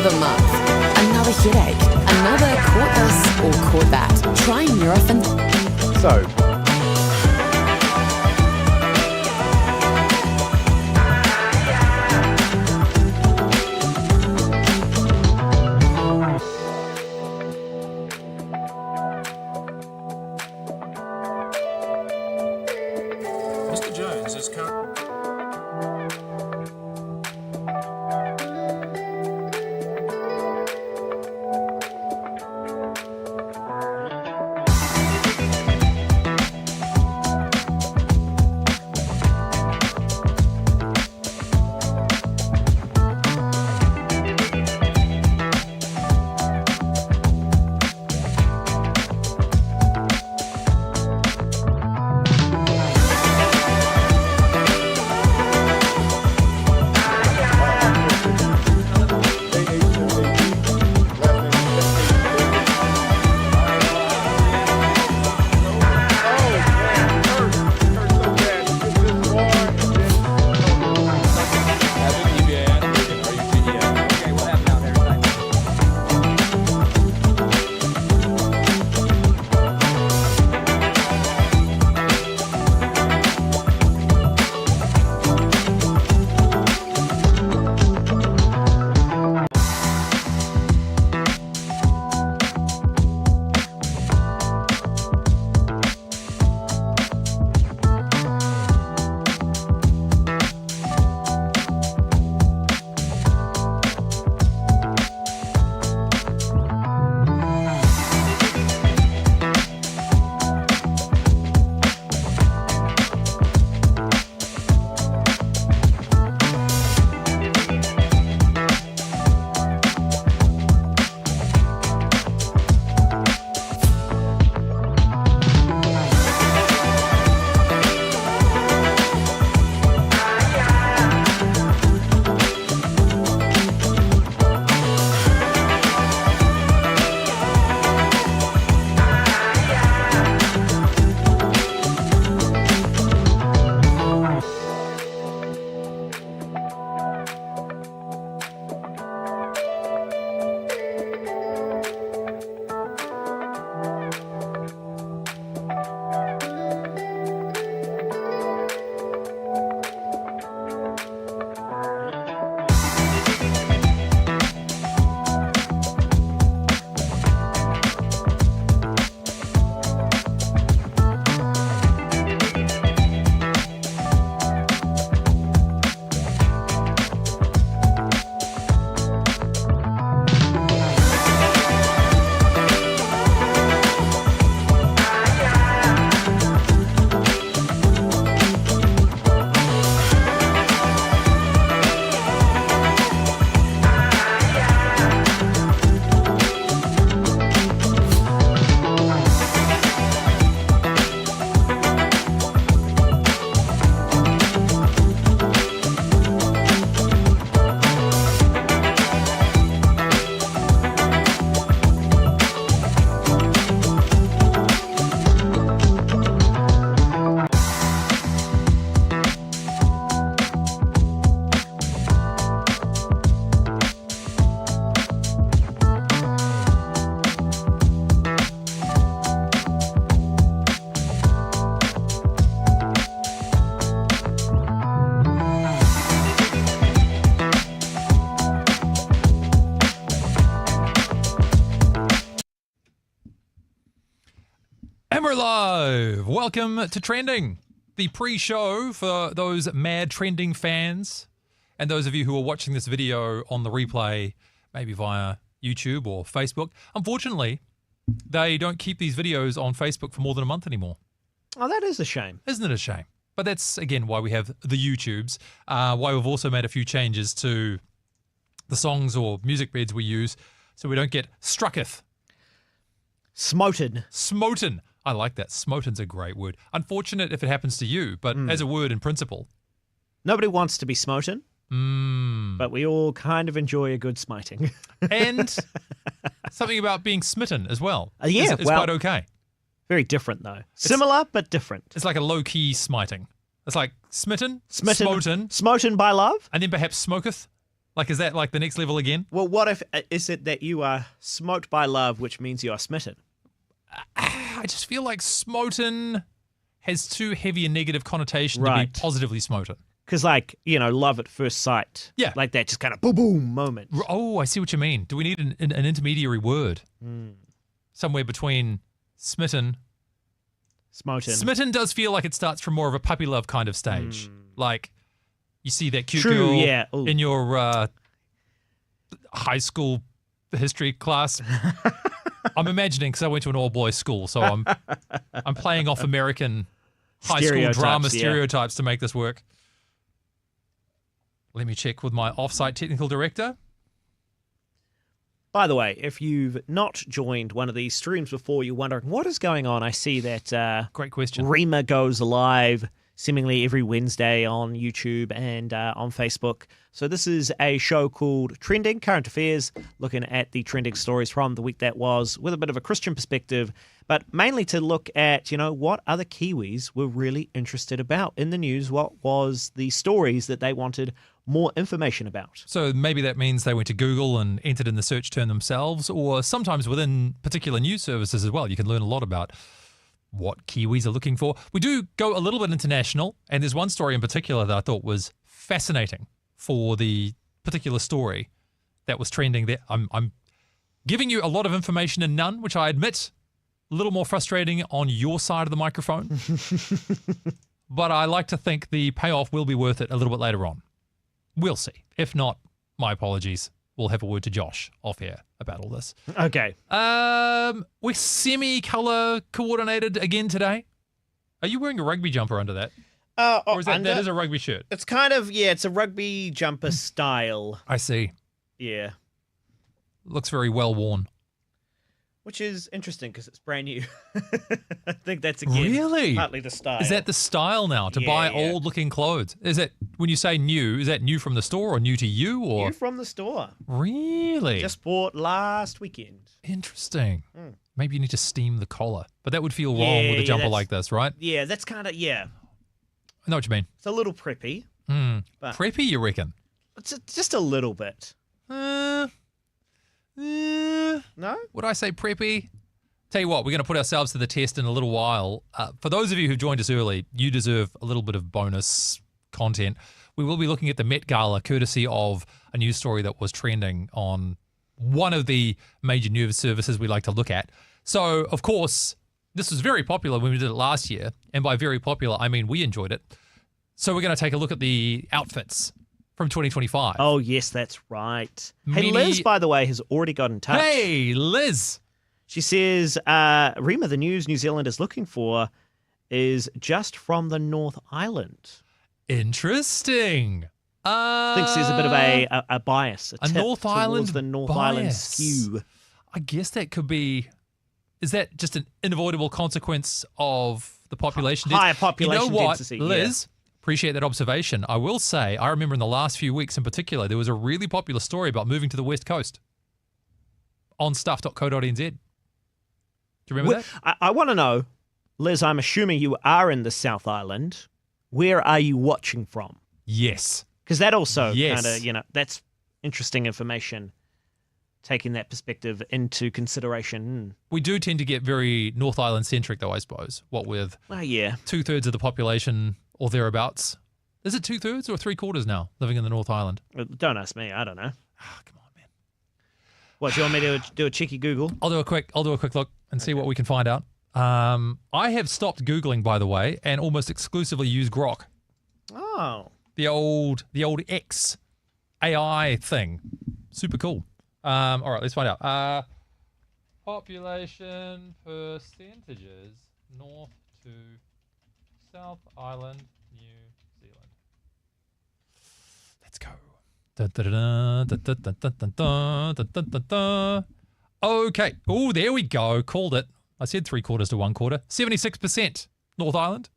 Another month, another headache, another caught this or caught that. Try Nurofen. So, Mr. Jones is currently... And we're live. Welcome to Trending, the pre-show for those mad trending fans and those of you who are watching this video on the replay, maybe via YouTube or Facebook. Unfortunately, they don't keep these videos on Facebook for more than a month anymore. Oh, that is a shame. Isn't it a shame? But that's, again, why we have the YouTubes, why we've also made a few changes to the songs or music beds we use so we don't get strucketh. Smoten. Smoten. I like that. Smoten's a great word. Unfortunate if it happens to you, but as a word in principle. Nobody wants to be smoten, but we all kind of enjoy a good smiting. And something about being smitten as well. Yeah, it's quite okay. Very different, though. Similar, but different. It's like a low-key smiting. It's like smitten, Smitten. smoten, Smoten by love? and then perhaps smoketh. Like, is that like the next level again? Well, what if is it that you are smote by love, which means you are smitten? I just feel like smoten has too heavy a negative connotation to Right. be positively smoten. Because, like, love at first sight. Yeah. Like that just kind of boom, boom moment. Oh, I see what you mean. Do we need an intermediary word? Somewhere between smitten. Smoten. Smitten does feel like it starts from more of a puppy love kind of stage. Like, you see that cute True, girl yeah. Ooh. in your high school history class. I'm imagining, because I went to an all-boys school, so I'm playing off American high school Stereotypes, drama yeah. stereotypes to make this work. Let me check with my off-site technical director. By the way, if you've not joined one of these streams before, you're wondering what is going on. I see that Great question. Rima goes live seemingly every Wednesday on YouTube and on Facebook. So this is a show called Trending Current Affairs, looking at the trending stories from the week that was with a bit of a Christian perspective, but mainly to look at, what other Kiwis were really interested about in the news. What was the stories that they wanted more information about? So maybe that means they went to Google and entered in the search term themselves, or sometimes within particular news services as well. You can learn a lot about what Kiwis are looking for. We do go a little bit international, and there's one story in particular that I thought was fascinating for the particular story that was trending there. I'm giving you a lot of information and none, which I admit, a little more frustrating on your side of the microphone. But I like to think the payoff will be worth it a little bit later on. We'll see. If not, my apologies. We'll have a word to Josh off air about all this. Okay. We're semi-color coordinated again today. Are you wearing a rugby jumper under that? Or is that is a rugby shirt? It's kind of, it's a rugby jumper style. I see. Yeah. Looks very well worn. Which is interesting because it's brand new. I think that's, again, Really? partly the style. Is that the style now, to buy Yeah. old-looking clothes? Is it, when you say new, is that new from the store or new to you? Or new from the store? Really? Just bought last weekend. Interesting. Maybe you need to steam the collar. But that would feel wrong with a jumper that's- like this, right? Yeah, that's kind of, I know what you mean. it's a little preppy. But- Preppy, you reckon? It's just a little bit. No? Would I say preppy? Tell you what, we're going to put ourselves to the test in a little while. For those of you who've joined us early, you deserve a little bit of bonus content. We will be looking at the Met Gala, courtesy of a news story that was trending on one of the major news services we like to look at. So, of course, this was very popular when we did it last year. And by very popular, I mean we enjoyed it. So we're going to take a look at the outfits from 2025. Oh, yes, that's right. Many- Hey, Liz, by the way, has already got in touch. Hey, Liz. She says, Rima, the news New Zealand is looking for is just from the North Island. Interesting. Thinks there's a bit of a bias, A tip North towards Island the North Island bias. skew. I guess that could be. Is that just an unavoidable consequence of the population? Higher population You know what, density, Liz? Appreciate that observation. I will say, I remember in the last few weeks in particular, there was a really popular story about moving to the West Coast on stuff.co.nz. Do you remember that? I want to know, Liz, I'm assuming you are in the South Island. Where are you watching from? Yes. Because that also Yes. kind of, that's interesting information, taking that perspective into consideration. We do tend to get very North Island centric, though, I suppose. What with Oh, yeah. 2/3 of the population or thereabouts. Is it 2/3 or 3/4 now living in the North Island? Don't ask me. I don't know. Ah, come on, man. What, do you want me to do a cheeky Google? I'll do a quick look and see what we can find out. I have stopped Googling, by the way, and almost exclusively use Grok, Oh. the old X AI thing. Super cool. All right, let's find out. Population percentages North to South Island, New Zealand. Let's go. Okay. Oh, there we go. Called it. I said 3/4 to 1/4. 76% North Island,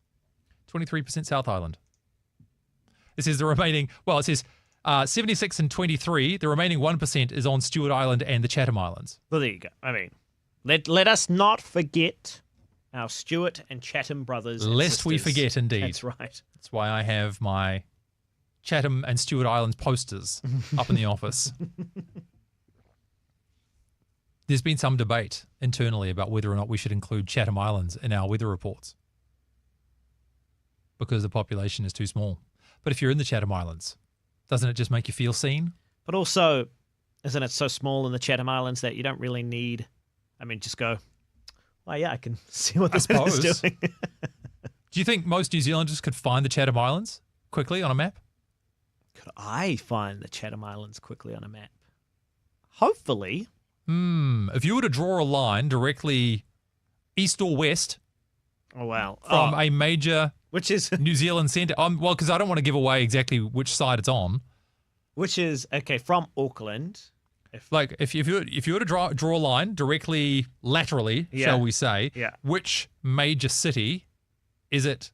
23% South Island. This is the remaining, well, it says 76 and 23. The remaining 1% is on Stewart Island and the Chatham Islands. Well, there you go. I mean, let us not forget our Stewart and Chatham brothers. And Lest we sisters. forget, indeed. That's right. That's why I have my Chatham and Stewart Islands posters up in the office. There's been some debate internally about whether or not we should include Chatham Islands in our weather reports because the population is too small. But if you're in the Chatham Islands, doesn't it just make you feel seen? But also, isn't it so small in the Chatham Islands that you don't really need, just go, well, yeah, I can see what this is doing. Do you think most New Zealanders could find the Chatham Islands quickly on a map? Could I find the Chatham Islands quickly on a map? Hopefully. If you were to draw a line directly east or west Oh, wow. from a major which is New Zealand centre, well, because I don't want to give away exactly which side it's on. Okay, from Auckland. If you were to draw a line directly laterally, shall we say, which major city is it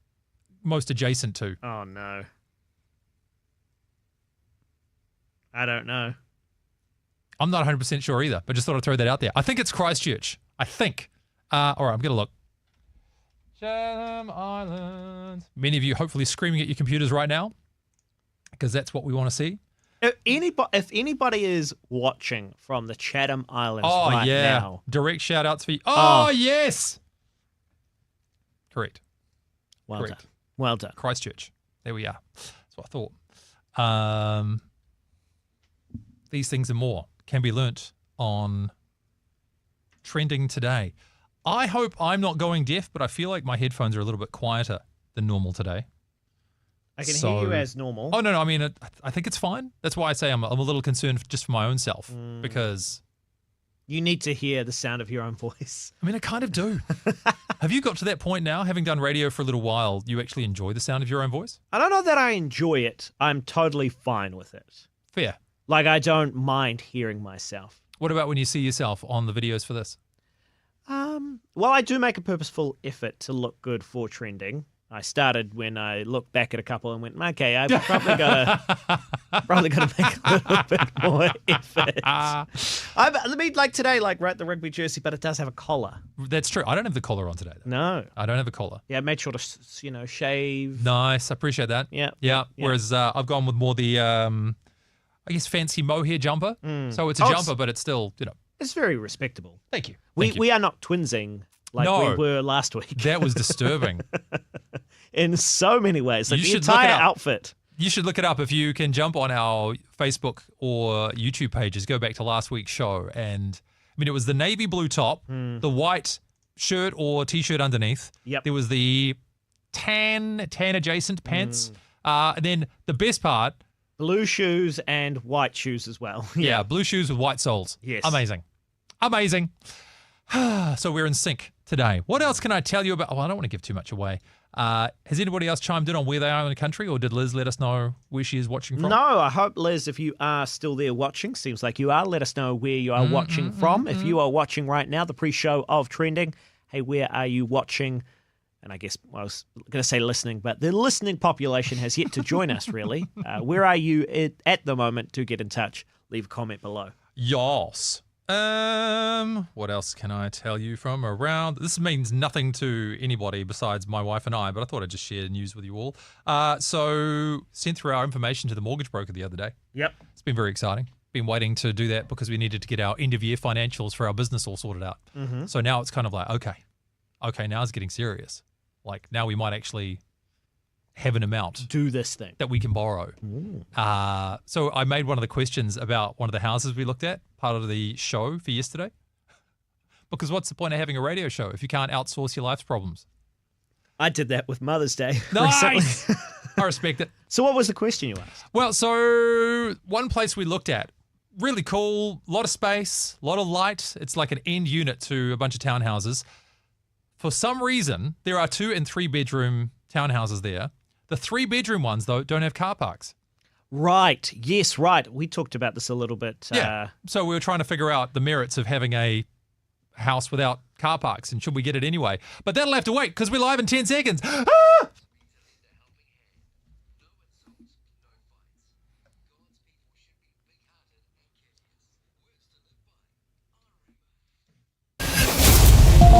most adjacent to? Oh, no. I don't know. I'm not 100% sure either, but just thought I'd throw that out there. I think it's Christchurch. I think. All right, I'm going to look. Chatham Islands. Many of you hopefully screaming at your computers right now because that's what we want to see. If anybody is watching from the Chatham Islands now. Direct shout outs for you. Oh, yes. Correct. Well done. Well done. Christchurch. There we are. That's what I thought. These things and more can be learnt on Trending Today. I hope I'm not going deaf, but I feel like my headphones are a little bit quieter than normal today. I can hear you as normal. Oh, no. I think it's fine. That's why I say I'm a little concerned just for my own self because... You need to hear the sound of your own voice. I kind of do. Have you got to that point now, having done radio for a little while, you actually enjoy the sound of your own voice? I don't know that I enjoy it. I'm totally fine with it. Fair. I don't mind hearing myself. What about when you see yourself on the videos for this? Well, I do make a purposeful effort to look good for Trending. I started when I looked back at a couple and went, okay, I've probably got to make a little bit more effort. Like today, right, the rugby jersey, but it does have a collar. That's true. I don't have the collar on today, though. No. I don't have a collar. Yeah, I made sure to, shave. Nice. I appreciate that. Yeah. Whereas I've gone with more the, I guess, fancy mohair jumper. So it's a jumper, but it's still, It's very respectable. Thank you. We are not twinsing we were last week. That was disturbing. In so many ways. The entire outfit. You should look it up if you can jump on our Facebook or YouTube pages. Go back to last week's show. And it was the navy blue top, the white shirt or T-shirt underneath. Yep. There was the tan adjacent pants. And then the best part, blue shoes and white shoes as well. Yeah, blue shoes with white soles. Yes. Amazing. So we're in sync today. What else can I tell you about? Well, I don't want to give too much away. Has anybody else chimed in on where they are in the country, or did Liz let us know where she is watching from? No, I hope, Liz, if you are still there watching, seems like you are, let us know where you are watching from. If you are watching right now, the pre-show of Trending, hey, where are you watching? And I guess I was going to say listening, but the listening population has yet to join us, really. Where are you at the moment? To get in touch, leave a comment below. Yes. What else can I tell you from around? This means nothing to anybody besides my wife and I, but I thought I'd just share news with you all. So sent through our information to the mortgage broker the other day. Yep. It's been very exciting. Been waiting to do that because we needed to get our end of year financials for our business all sorted out. So now it's kind of like, okay, now it's getting serious. Like now we might actually have an amount do this thing that we can borrow. So I made one of the questions about one of the houses we looked at, part of the show for yesterday. Because what's the point of having a radio show if you can't outsource your life's problems? I did that with Mother's Day. Nice. I respect it. So what was the question you asked? Well, so one place we looked at, really cool, a lot of space, a lot of light. It's like an end unit to a bunch of townhouses. For some reason, there are 2 and 3 bedroom townhouses there. The 3-bedroom ones, though, don't have car parks. Right. Yes, right. We talked about this a little bit. Yeah. So we were trying to figure out the merits of having a house without car parks, and should we get it anyway? But that'll have to wait because we're live in 10 seconds. Ah!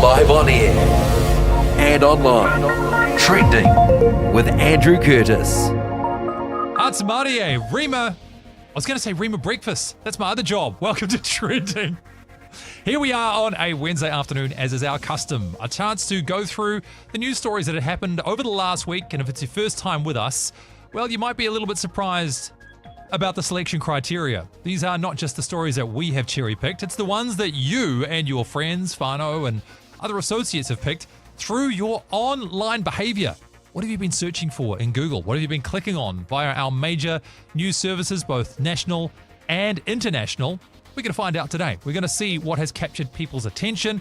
Live on air and online. Trending with Andrew Curtis. Aotearoa, Rima. I was going to say Rima Breakfast. That's my other job. Welcome to Trending. Here we are on a Wednesday afternoon, as is our custom. A chance to go through the news stories that have happened over the last week. And if it's your first time with us, well, you might be a little bit surprised about the selection criteria. These are not just the stories that we have cherry-picked. It's the ones that you and your friends, whānau, and other associates have picked through your online behavior. What have you been searching for in Google? What have you been clicking on via our major news services, both national and international? We're going to find out today. We're going to see what has captured people's attention,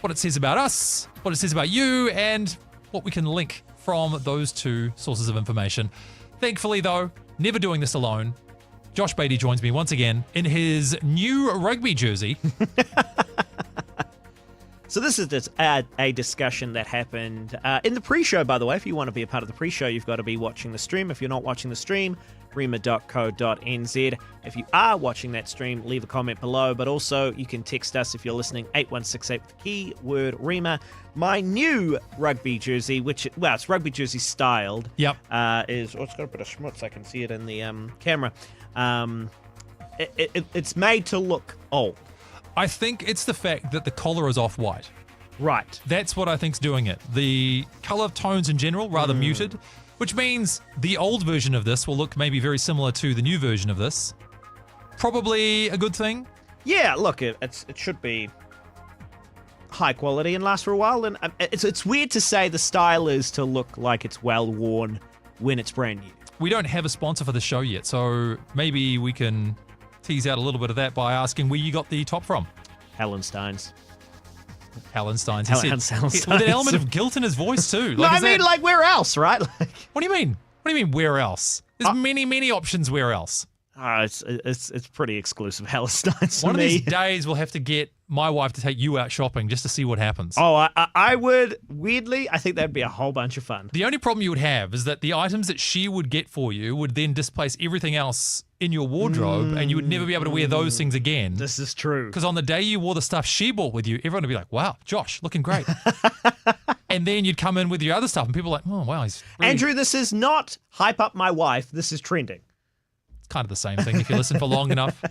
what it says about us, what it says about you, and what we can link from those two sources of information. Thankfully, though, never doing this alone. Josh Beatty joins me once again in his new rugby jersey. So this is just a discussion that happened in the pre-show, by the way. If you want to be a part of the pre-show, you've got to be watching the stream. If you're not watching the stream, rima.co.nz. If you are watching that stream, leave a comment below. But also, you can text us if you're listening, 8168 with the keyword Rima. My new rugby jersey, which, well, it's rugby jersey styled. Yep. It's got a bit of schmutz. I can see it in the camera. It's made to look old. I think it's the fact that the collar is off-white. Right. That's what I think's doing it. The colour tones in general, rather muted, which means the old version of this will look maybe very similar to the new version of this. Probably a good thing. Yeah, look, it should be high quality and last for a while. And it's weird to say the style is to look like it's well worn when it's brand new. We don't have a sponsor for the show yet, so maybe we can tease out a little bit of that by asking where you got the top from. Hallenstein's. Hallenstein's. Hallenstein's. With an element of guilt in his voice too. No, I mean, like, where else, right? Like, what do you mean? What do you mean, where else? There's many options where else. It's pretty exclusive Hallenstein's for One of me. these days we'll have to get my wife to take you out shopping just to see what happens. Oh, I would, weirdly, I think that'd be a whole bunch of fun. The only problem you would have is that the items that she would get for you would then displace everything else in your wardrobe, and you would never be able to wear those things again. This is true. Because on the day you wore the stuff she bought with you, everyone would be like, wow, Josh, looking great. And then you'd come in with your other stuff, and people are like, oh, wow, he's really... Andrew, this is not hype up my wife. This is trending. It's kind of the same thing if you listen for long enough.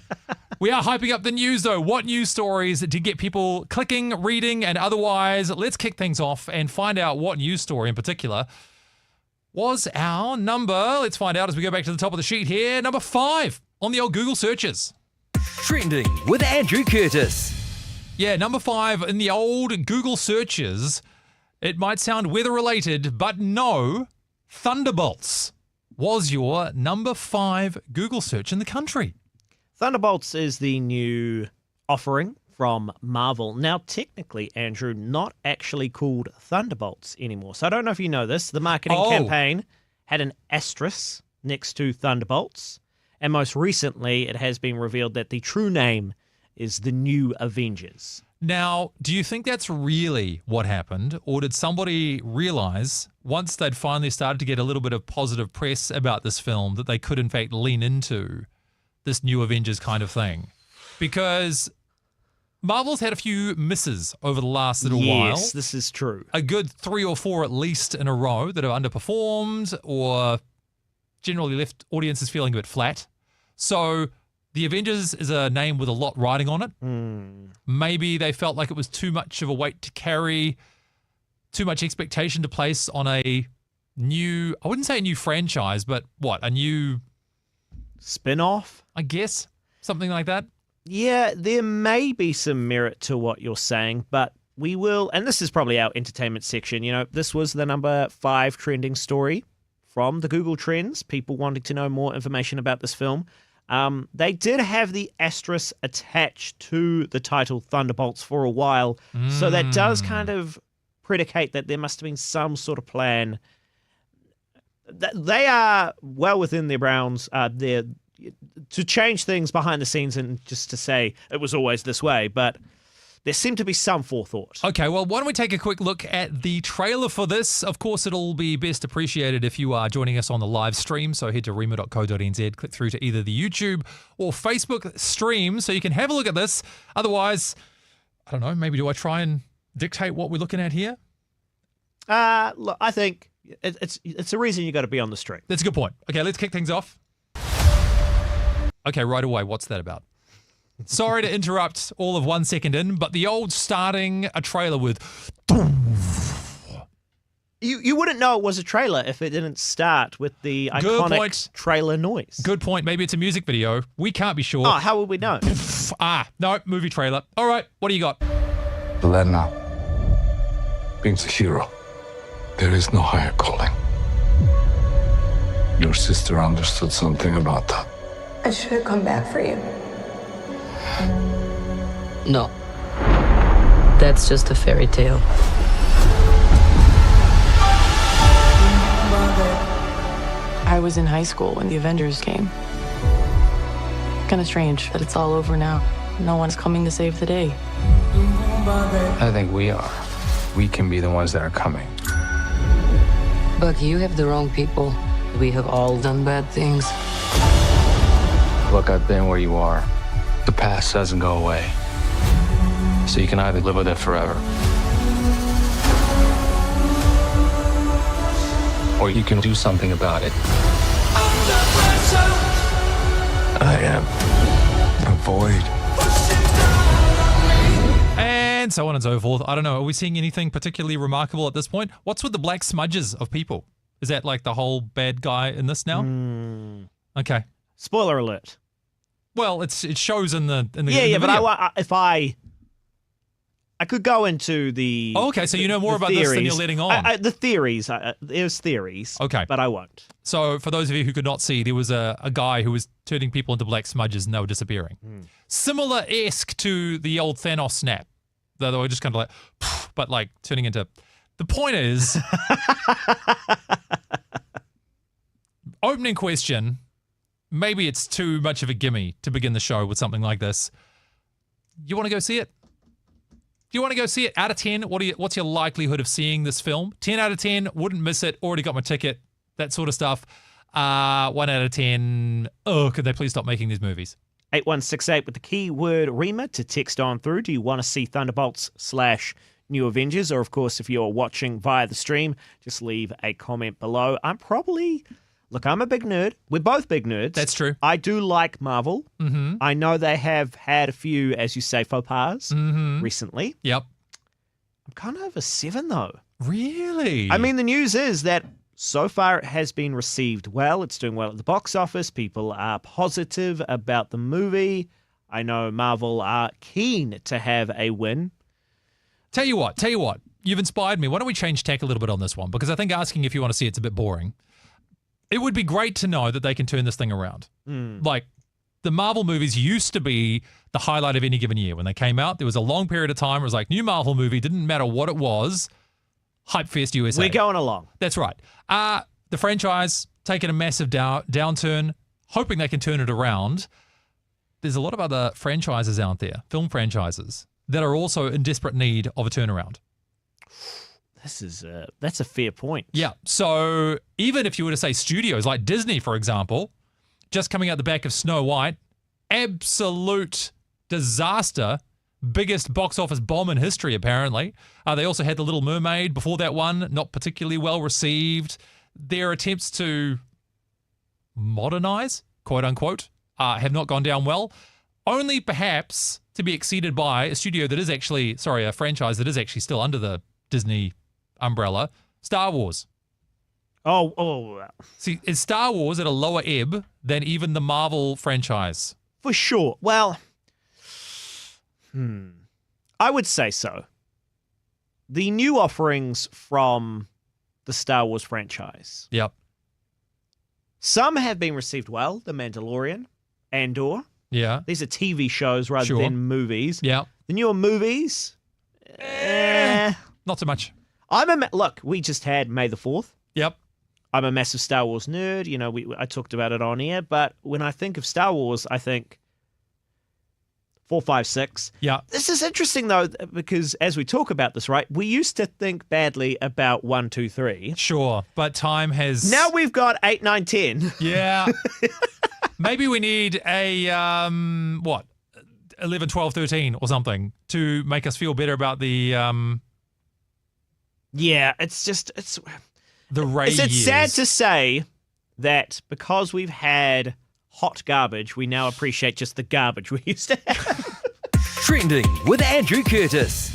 We are hyping up the news, though. What news stories to get people clicking, reading, and otherwise? Let's kick things off and find out what news story in particular was our number. Let's find out as we go back to the top of the sheet here. Number 5 on the old Google searches. Trending with Andrew Curtis. Yeah, number 5 in the old Google searches. It might sound weather-related, but no, thunderbolts was your number 5 Google search in the country. Thunderbolts is the new offering from Marvel. Now, technically, Andrew, not actually called Thunderbolts anymore. So I don't know if you know this. The marketing campaign had an asterisk next to Thunderbolts. And most recently, it has been revealed that the true name is the New Avengers. Now, do you think that's really what happened? Or did somebody realize once they'd finally started to get a little bit of positive press about this film that they could, in fact, lean into this New Avengers kind of thing? Because Marvel's had a few misses over the last little while. Yes, this is true. A good 3 or 4 at least in a row that have underperformed or generally left audiences feeling a bit flat. So the Avengers is a name with a lot riding on it. Maybe they felt like it was too much of a weight to carry, too much expectation to place on a new, I wouldn't say a new franchise, but what, a new spin-off? I guess, something like that. Yeah, there may be some merit to what you're saying, but we will, and this is probably our entertainment section, you know, this was the number 5 trending story from the Google Trends, people wanting to know more information about this film. They did have the asterisk attached to the title Thunderbolts for a while, so that does kind of predicate that there must have been some sort of plan. They are well within their bounds there to change things behind the scenes and just to say it was always this way, but there seemed to be some forethought. Okay, well, why don't we take a quick look at the trailer for this? Of course, it'll be best appreciated if you are joining us on the live stream, so head to rima.co.nz, click through to either the YouTube or Facebook stream so you can have a look at this. Otherwise, I don't know, maybe do I try and dictate what we're looking at here? Look, I think it's a reason you got to be on the stream. That's a good point. Okay, let's kick things off. Okay, right away. What's that about? Sorry to interrupt all of 1 second in, but the old starting a trailer with You wouldn't know it was a trailer if it didn't start with the Good iconic point. trailer noise. good point. Maybe it's a music video. We can't be sure. Oh, how would we know? No, movie trailer. All right, what do you got? Elena being a hero. There is no higher calling. Your sister understood something about that. I should have come back for you. No. That's just a fairy tale. I was in high school when the Avengers came. Kind of strange that it's all over now. No one's coming to save the day. I think we are. We can be the ones that are coming. Buck, you have the wrong people. We have all done bad things. Look, I've been where you are. The past doesn't go away. So you can either live with it forever, or you can do something about it. I am a void. And so on and so forth. I don't know. Are we seeing anything particularly remarkable at this point? What's with the black smudges of people? Is that like the whole bad guy in this now? Okay. Spoiler alert. Well, it shows in the in the Yeah, the but video. if I could go into the. Oh, okay, so you know more the about this than theories. you're letting on. The theories. There's theories. Okay. But I won't. So for those of you who could not see, there was a guy who was turning people into black smudges and they were disappearing. Similar-esque to the old Thanos snap. Though they were just kind of like, but like turning into. The point is, opening question, maybe it's too much of a gimme to begin the show with something like this. You want to go see it? Do you want to go see it? Out of 10, what's your likelihood of seeing this film? 10 out of 10, wouldn't miss it, already got my ticket, that sort of stuff. 1 out of 10, could they please stop making these movies? 8168 with the keyword REMA to text on through. Do you want to see Thunderbolts / New Avengers? Or, of course, if you're watching via the stream, just leave a comment below. I'm a big nerd. We're both big nerds. That's true. I do like Marvel. Mm-hmm. I know they have had a few, as you say, faux pas recently. Yep. I'm kind of a 7, though. Really? I mean, the news is that so far it has been received well. It's doing well at the box office. People are positive about the movie. I know Marvel are keen to have a win. Tell you what, you've inspired me. Why don't we change tack a little bit on this one? Because I think asking if you want to see it's a bit boring. It would be great to know that they can turn this thing around. Like, the Marvel movies used to be the highlight of any given year. When they came out, there was a long period of time where it was like, new Marvel movie, didn't matter what it was, Hype Fest USA. We're going along. That's right. The franchise taking a massive downturn, hoping they can turn it around. There's a lot of other franchises out there, film franchises, that are also in desperate need of a turnaround. That's a fair point. Yeah. So even if you were to say studios like Disney, for example, just coming out the back of Snow White, absolute disaster, biggest box office bomb in history, apparently. They also had The Little Mermaid before that one, not particularly well received. Their attempts to modernize, quote unquote, have not gone down well. Only perhaps to be exceeded by a studio that is actually, a franchise that is actually still under the Disney umbrella, Star Wars. Oh. See, is Star Wars at a lower ebb than even the Marvel franchise? For sure. Well, I would say so. The new offerings from the Star Wars franchise. Yep. Some have been received well. The Mandalorian, Andor. Yeah. These are TV shows rather than movies. Yeah. The newer movies, not so much. Look, we just had May the 4th. Yep. I'm a massive Star Wars nerd. You know, I talked about it on air. But when I think of Star Wars, I think 4, 5, 6. Yeah. This is interesting, though, because as we talk about this, right, we used to think badly about 1, 2, 3. Sure, but time has... Now we've got 8, 9, 10. Yeah. Maybe we need a, 11, 12, 13 or something to make us feel better about the... Yeah, it's the Ray It's years. sad to say that because we've had hot garbage, we now appreciate just the garbage we used to have. Trending with Andrew Curtis.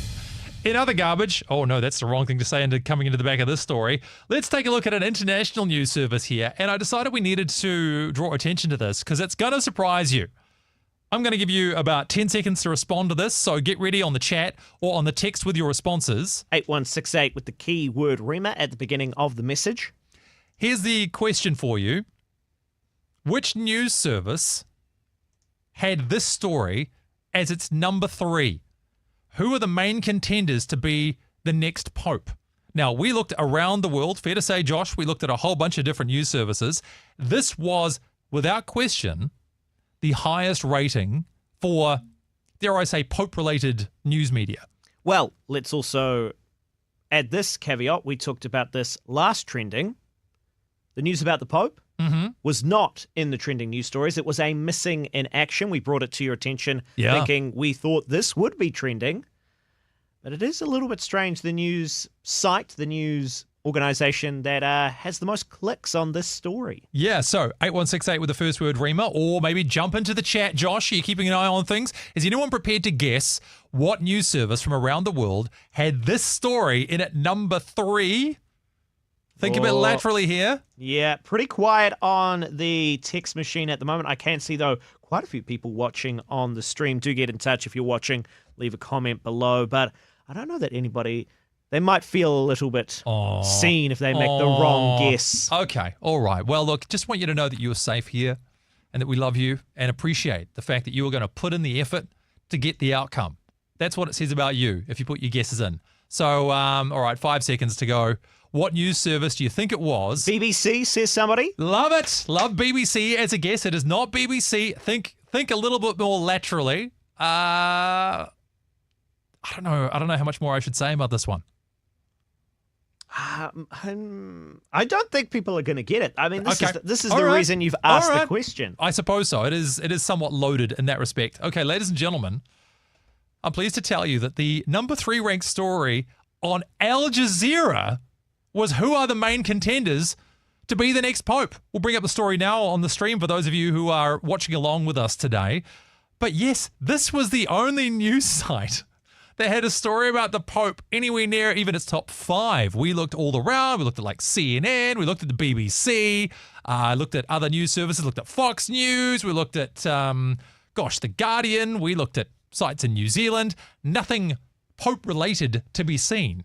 In other garbage, oh no, that's the wrong thing to say coming into the back of this story. Let's take a look at an international news service here. And I decided we needed to draw attention to this because it's going to surprise you. I'm going to give you about 10 seconds to respond to this. So get ready on the chat or on the text with your responses. 8168 with the keyword Rima at the beginning of the message. Here's the question for you. Which news service had this story as its number 3? Who are the main contenders to be the next pope? Now, we looked around the world. Fair to say, Josh, we looked at a whole bunch of different news services. This was, without question, the highest rating for, dare I say, pope-related news media. Well, let's also add this caveat. We talked about this last trending. The news about the Pope was not in the trending news stories. It was a missing in action. We brought it to your attention thinking we thought this would be trending. But it is a little bit strange. The news site, the news organization that has the most clicks on this story. Yeah, so 8168 with the first word Rima, or maybe jump into the chat. Josh, are you keeping an eye on things? Is anyone prepared to guess what news service from around the world had this story in at number 3? Think a bit laterally here. Yeah, pretty quiet on the text machine at the moment. I can see, though, quite a few people watching on the stream. Do get in touch if you're watching. Leave a comment below. But I don't know that anybody... They might feel a little bit seen if they make the wrong guess. Okay, all right. Well, look, just want you to know that you're safe here and that we love you and appreciate the fact that you are going to put in the effort to get the outcome. That's what it says about you if you put your guesses in. So, all right, 5 seconds to go. What news service do you think it was? BBC, says somebody. Love it. Love BBC as a guess. It is not BBC. Think a little bit more laterally. I don't know how much more I should say about this one. I don't think people are going to get it. I mean, this is the reason you've asked the question. I suppose so. It is somewhat loaded in that respect. Okay, ladies and gentlemen, I'm pleased to tell you that the number 3 ranked story on Al Jazeera was who are the main contenders to be the next pope. We'll bring up the story now on the stream for those of you who are watching along with us today. But yes, this was the only news site that had a story about the Pope anywhere near even its top 5. We looked all around. We looked at like CNN. We looked at the BBC. Looked at other news services. Looked at Fox News. We looked at, The Guardian. We looked at sites in New Zealand. Nothing Pope-related to be seen.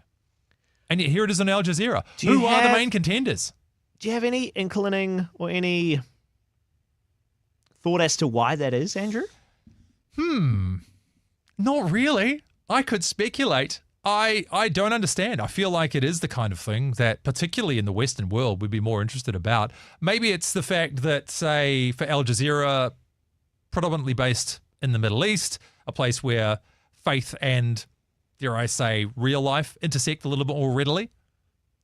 And yet here it is on Al Jazeera. Who are the main contenders? Do you have any inkling or any thought as to why that is, Andrew? Not really. I could speculate. I don't understand. I feel like it is the kind of thing that, particularly in the Western world, we'd be more interested about. Maybe it's the fact that, say, for Al Jazeera, predominantly based in the Middle East, a place where faith and, dare I say, real life intersect a little bit more readily.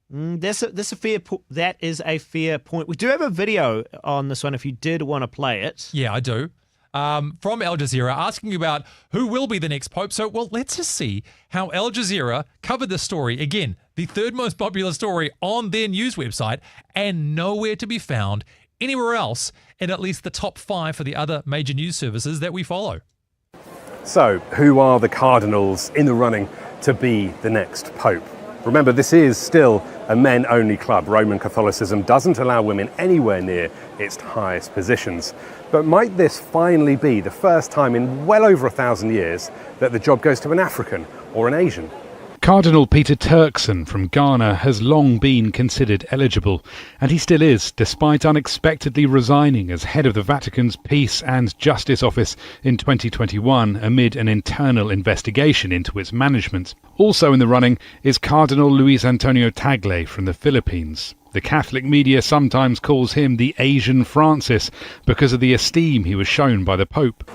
That is a fair point. We do have a video on this one if you did want to play it. Yeah, I do. From Al Jazeera asking about who will be the next pope. So, well, let's just see how Al Jazeera covered this story. Again, the 3rd most popular story on their news website and nowhere to be found anywhere else in at least the top 5 for the other major news services that we follow. So, who are the cardinals in the running to be the next pope? Remember, this is still a men-only club. Roman Catholicism doesn't allow women anywhere near its highest positions. But might this finally be the first time in well over 1,000 years that the job goes to an African or an Asian? Cardinal Peter Turkson from Ghana has long been considered eligible, and he still is, despite unexpectedly resigning as head of the Vatican's Peace and Justice Office in 2021 amid an internal investigation into its management. Also in the running is Cardinal Luis Antonio Tagle from the Philippines. The Catholic media sometimes calls him the Asian Francis because of the esteem he was shown by the Pope.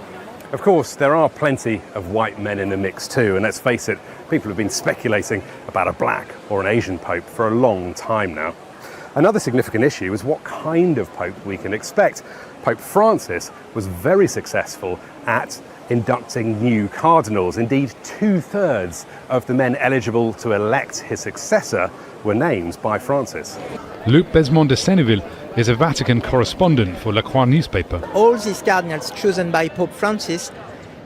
Of course, there are plenty of white men in the mix too, and let's face it, people have been speculating about a black or an Asian pope for a long time now. Another significant issue is what kind of pope we can expect. Pope Francis was very successful at inducting new cardinals. Indeed, 2/3 of the men eligible to elect his successor were named by Francis. Luc Besmond de Senneville is a Vatican correspondent for La Croix newspaper. All these cardinals chosen by Pope Francis,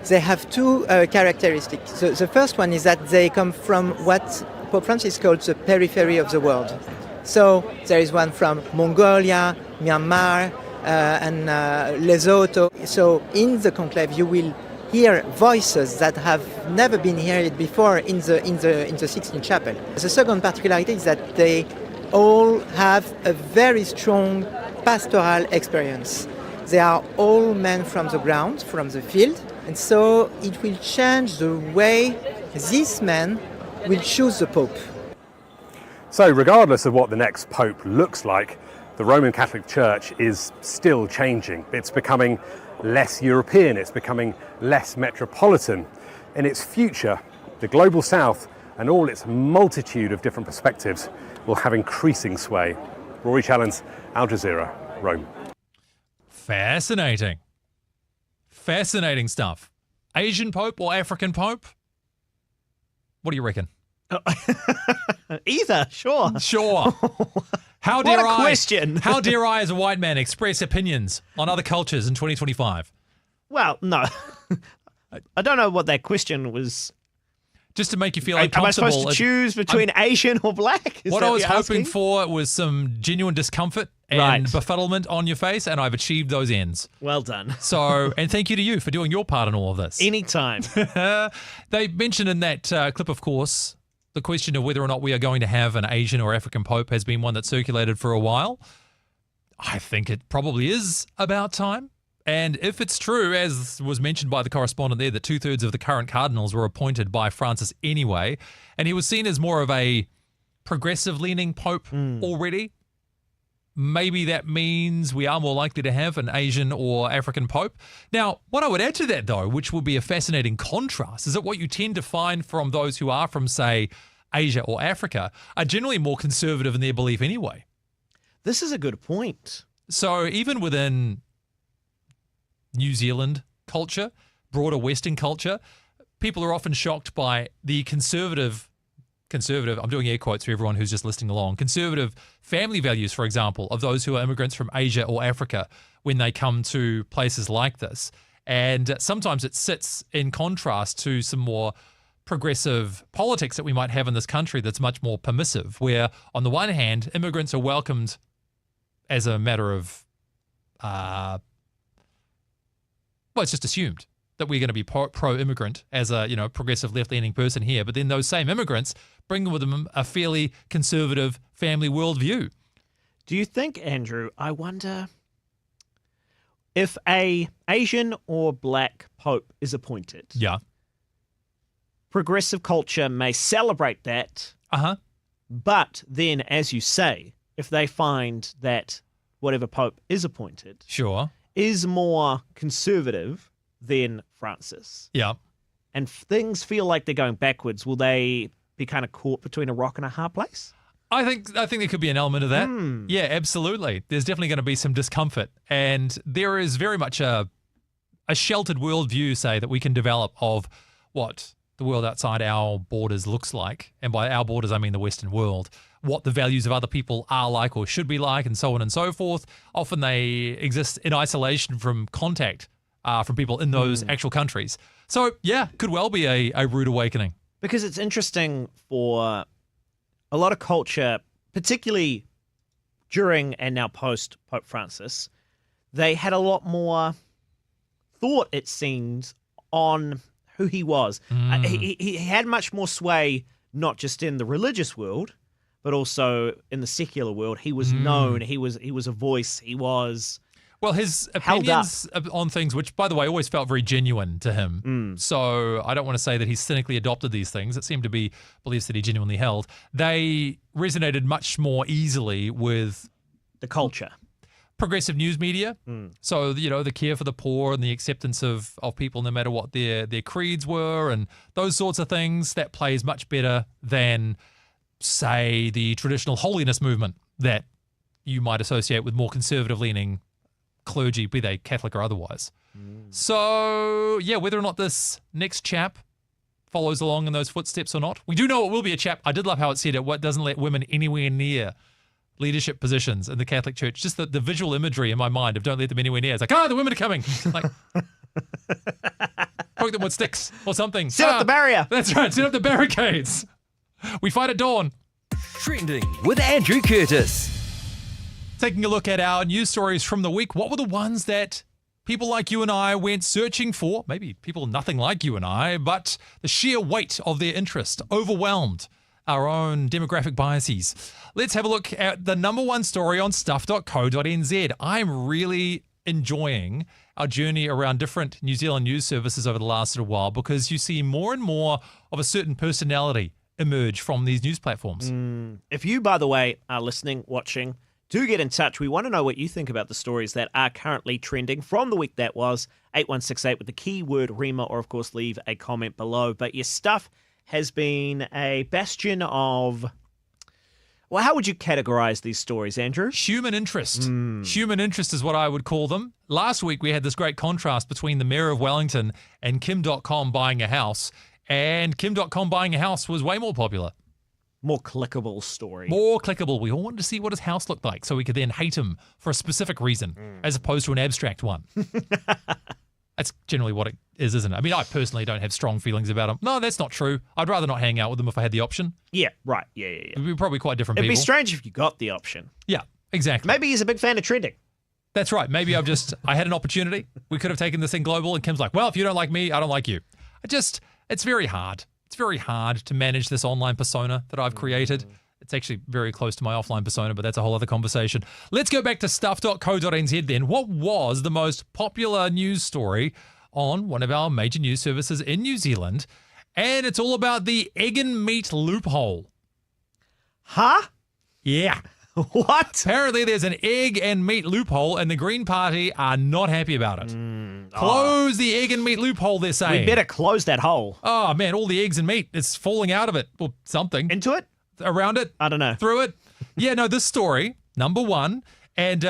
they have two characteristics. The first one is that they come from what Pope Francis calls the periphery of the world. So there is one from Mongolia, Myanmar, and Lesotho. So in the conclave, you will hear voices that have never been heard before in the Sixtine Chapel. The second particularity is that they all have a very strong pastoral experience. They are all men from the ground, from the field, and so it will change the way these men will choose the Pope. So regardless of what the next Pope looks like, the Roman Catholic Church is still changing. It's becoming less European, it's becoming less metropolitan. In its future, the global south and all its multitude of different perspectives will have increasing sway. Rory Challens, Al Jazeera, Rome. Fascinating. Fascinating stuff. Asian Pope or African Pope? What do you reckon? Either, sure. Sure. How dare What a question. How dare I, as a white man, express opinions on other cultures in 2025? Well, no. I don't know what that question was. Just to make you feel Am I uncomfortable. supposed to choose between Asian or black? Is what that I was you're hoping asking? for was some genuine discomfort and Right. befuddlement on your face, and I've achieved those ends. Well done. So, and thank you to you for doing your part in all of this. Anytime. They mentioned in that clip, of course, the question of whether or not we are going to have an Asian or African Pope has been one that circulated for a while. I think it probably is about time. And if it's true, as was mentioned by the correspondent there, that 2/3 of the current cardinals were appointed by Francis anyway, and he was seen as more of a progressive-leaning pope already, maybe that means we are more likely to have an Asian or African pope. Now, what I would add to that, though, which will be a fascinating contrast, is that what you tend to find from those who are from, say, Asia or Africa are generally more conservative in their belief anyway. This is a good point. So even within New Zealand culture, broader Western culture, people are often shocked by the conservative, I'm doing air quotes for everyone who's just listening along, conservative family values, for example, of those who are immigrants from Asia or Africa when they come to places like this. And sometimes it sits in contrast to some more progressive politics that we might have in this country that's much more permissive, where on the one hand, immigrants are welcomed as a matter of, well, it's just assumed that we're going to be pro-immigrant as a, progressive left-leaning person here. But then those same immigrants bring with them a fairly conservative family worldview. Do you think, Andrew, I wonder if a Asian or black pope is appointed, Yeah. progressive culture may celebrate that, but then, as you say, if they find that whatever pope is appointed Sure. is more conservative than Francis, Yeah. and things feel like they're going backwards, will they be kind of caught between a rock and a hard place? I think there could be an element of that. Yeah, absolutely. There's definitely going to be some discomfort, and there is very much a sheltered worldview, say, that we can develop of what the world outside our borders looks like, and by our borders I mean the Western world, what the values of other people are like or should be like, and so on and so forth. Often they exist in isolation from contact from people in those actual countries. So yeah, could well be a rude awakening. Because it's interesting for a lot of culture, particularly during and now post Pope Francis, they had a lot more thought, it seemed, on who he was. He had much more sway, not just in the religious world, but also in the secular world. He was known. He was a voice. He was... Well, his opinions on things, which, by the way, always felt very genuine to him. So I don't want to say that he cynically adopted these things. It seemed to be beliefs that he genuinely held. They resonated much more easily with the culture. Progressive news media. So, the care for the poor and the acceptance of people no matter what their creeds were and those sorts of things, that plays much better than, say, the traditional holiness movement that you might associate with more conservative-leaning clergy, be they Catholic or otherwise. So, yeah, whether or not this next chap follows along in those footsteps or not. We do know it will be a chap. I did love how it said it doesn't let women anywhere near leadership positions in the Catholic Church. Just the visual imagery in my mind of don't let them anywhere near. It's like, the women are coming. Like, poke them with sticks or something. Set up the barrier. That's right. Set up the barricades. We fight at dawn. Trending with Andrew Curtis. Taking a look at our news stories from the week. What were the ones that people like you and I went searching for? Maybe people nothing like you and I, but the sheer weight of their interest overwhelmed our own demographic biases. Let's have a look at the number one story on stuff.co.nz. I'm really enjoying our journey around different New Zealand news services over the last little while because you see more and more of a certain personality emerge from these news platforms. If you, by the way, are listening, watching, do get in touch. We want to know what you think about the stories that are currently trending from the week that was. 8168 with the keyword Rema, or of course leave a comment below. But your stuff has been a bastion of, well, how would you categorize these stories, Andrew? Human interest. Human interest is what I would call them. Last week we had this great contrast between the Mayor of Wellington and Kim.com buying a house, and Kim.com buying a house was way more popular. More clickable story. More clickable. We all wanted to see what his house looked like so we could then hate him for a specific reason as opposed to an abstract one. That's generally what it is, isn't it? I mean, I personally don't have strong feelings about him. No, that's not true. I'd rather not hang out with them if I had the option. Yeah, right. Yeah. We'd be probably quite different It'd people. be strange if you got the option. Yeah, exactly. Maybe he's a big fan of trending. That's right. Maybe I had an opportunity. We could have taken this thing global, and Kim's like, well, if you don't like me, I don't like you. It's very hard. It's very hard to manage this online persona that I've created. It's actually very close to my offline persona, but that's a whole other conversation. Let's go back to stuff.co.nz then. What was the most popular news story on one of our major news services in New Zealand? And it's all about the egg and meat loophole. Huh? Yeah. What? Apparently there's an egg and meat loophole and the Green Party are not happy about it. Close the egg and meat loophole, they're saying. We better close that hole. Oh, man, all the eggs and meat is falling out of it or something. Into it? Around it? I don't know. Through it? Yeah, no, this story, number one, and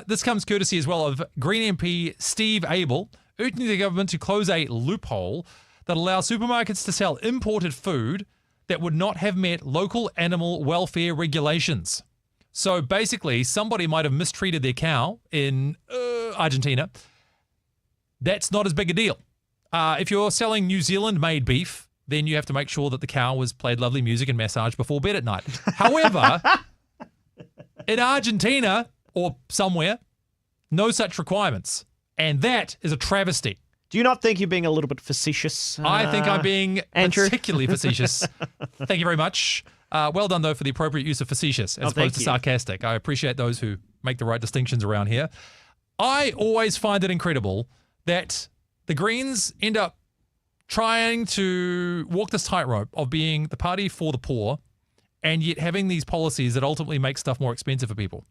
this comes courtesy as well of Green MP Steve Abel, urging the government to close a loophole that allows supermarkets to sell imported food that would not have met local animal welfare regulations. So basically, somebody might have mistreated their cow in Argentina. That's not as big a deal. If you're selling New Zealand-made beef, then you have to make sure that the cow was played lovely music and massaged before bed at night. However, in Argentina or somewhere, no such requirements. And that is a travesty. Do you not think you're being a little bit facetious? I think I'm being Andrew? particularly facetious. Thank you very much. Well done, though, for the appropriate use of facetious as opposed to sarcastic. I appreciate those who make the right distinctions around here. I always find it incredible that the Greens end up trying to walk this tightrope of being the party for the poor and yet having these policies that ultimately make stuff more expensive for people.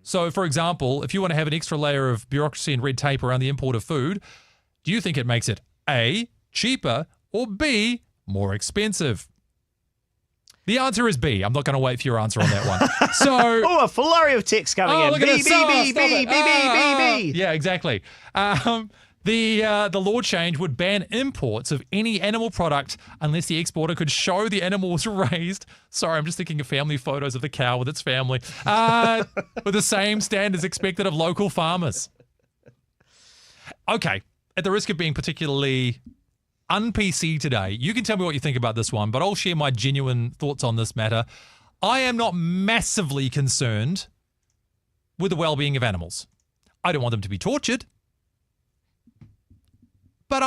So, for example, if you want to have an extra layer of bureaucracy and red tape around the import of food, do you think it makes it A, cheaper, or B, more expensive? The answer is B. I'm not going to wait for your answer on that one. So, a flurry of text coming in. Look at this. B. Yeah, exactly. The law change would ban imports of any animal product unless the exporter could show the animal was raised. Sorry, I'm just thinking of family photos of the cow with its family. With the same standards expected of local farmers. Okay, at the risk of being particularly un-PC today, you can tell me what you think about this one, but I'll share my genuine thoughts on this matter. I am not massively concerned with the well-being of animals. I don't want them to be tortured. But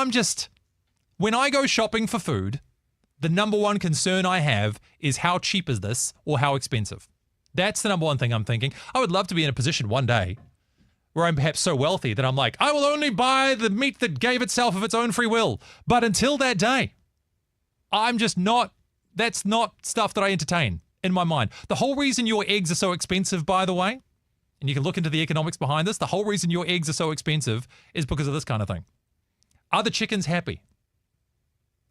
when I go shopping for food, the number one concern I have is how cheap is this or how expensive? That's the number one thing I'm thinking. I would love to be in a position one day where I'm perhaps so wealthy that I'm like, I will only buy the meat that gave itself of its own free will. But until that day, that's not stuff that I entertain in my mind. The whole reason your eggs are so expensive, by the way, and you can look into the economics behind this, the whole reason your eggs are so expensive is because of this kind of thing. Are the chickens happy?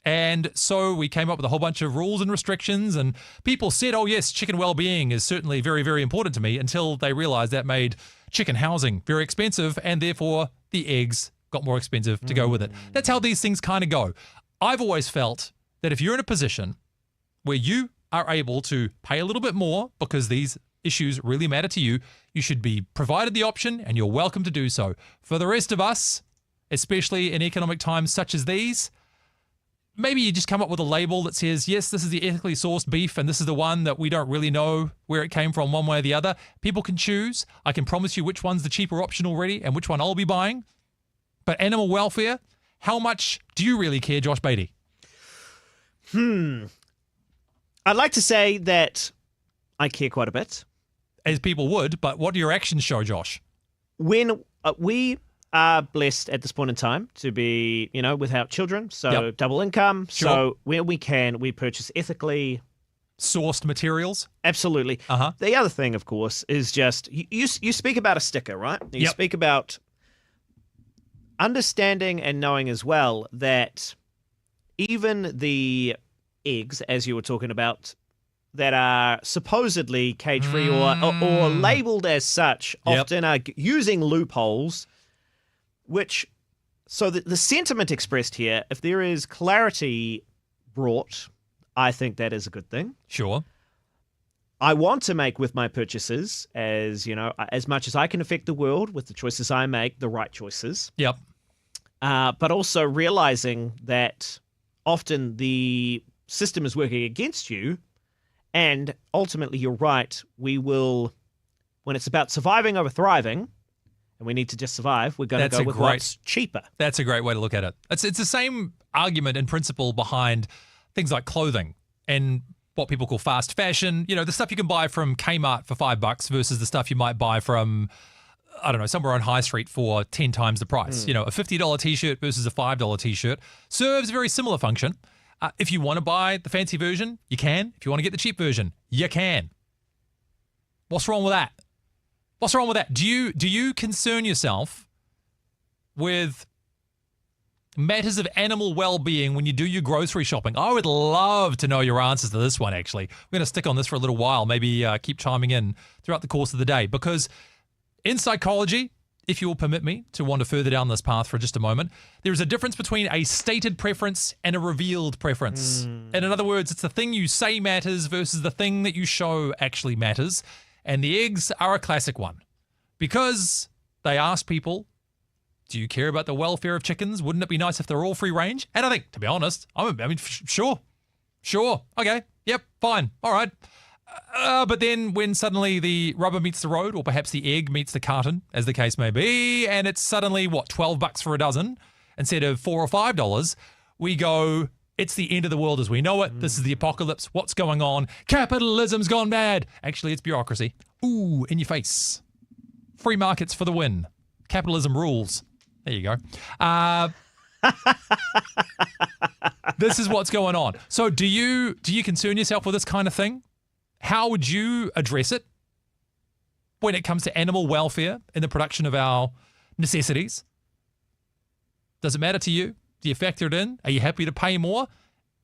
And so we came up with a whole bunch of rules and restrictions, and people said, oh yes, chicken well-being is certainly very, very important to me, until they realized that made chicken housing very expensive, and therefore the eggs got more expensive to go with it. That's how these things kind of go. I've always felt that if you're in a position where you are able to pay a little bit more because these issues really matter to you, you should be provided the option and you're welcome to do so. For the rest of us, especially in economic times such as these, maybe you just come up with a label that says, yes, this is the ethically sourced beef and this is the one that we don't really know where it came from one way or the other. People can choose. I can promise you which one's the cheaper option already and which one I'll be buying. But animal welfare, how much do you really care, Josh Beatty? I'd like to say that I care quite a bit. As people would, but what do your actions show, Josh? When we are blessed at this point in time to be, without children, so double income. Sure. So when we can, we purchase ethically sourced materials. Absolutely. The other thing, of course, is just you speak about a sticker, right? You speak about understanding and knowing as well that even the eggs, as you were talking about, that are supposedly cage-free or labeled as such, often are using loopholes, so the sentiment expressed here, if there is clarity brought, I think that is a good thing. Sure. I want to make with my purchases, as much as I can affect the world with the choices I make, the right choices. Yep. But also realizing that often the system is working against you, and ultimately you're right. We will, when it's about surviving over thriving, and we need to just survive, we're going to go with what's cheaper. That's a great way to look at it. It's the same argument and principle behind things like clothing and what people call fast fashion. The stuff you can buy from Kmart for $5 versus the stuff you might buy from, I don't know, somewhere on High Street for 10 times the price. A $50 t-shirt versus a $5 t-shirt serves a very similar function. If you want to buy the fancy version, you can. If you want to get the cheap version, you can. What's wrong with that? What's wrong with that? Do you concern yourself with matters of animal well-being when you do your grocery shopping? I would love to know your answers to this one, actually. We're going to stick on this for a little while, maybe keep chiming in throughout the course of the day, because in psychology, if you will permit me to wander further down this path for just a moment, there is a difference between a stated preference and a revealed preference. And in other words, it's the thing you say matters versus the thing that you show actually matters. And the eggs are a classic one because they ask people, do you care about the welfare of chickens? Wouldn't it be nice if they're all free range? And I think, to be honest, sure. Okay. Yep. Fine. All right. But then when suddenly the rubber meets the road, or perhaps the egg meets the carton, as the case may be, and it's suddenly, $12 for a dozen instead of $4 or $5, we go, it's the end of the world as we know it. This is the apocalypse. What's going on? Capitalism's gone mad. Actually, it's bureaucracy. Ooh, in your face. Free markets for the win. Capitalism rules. There you go. This is what's going on. So do you concern yourself with this kind of thing? How would you address it when it comes to animal welfare in the production of our necessities? Does it matter to you? Do you factor it in? Are you happy to pay more?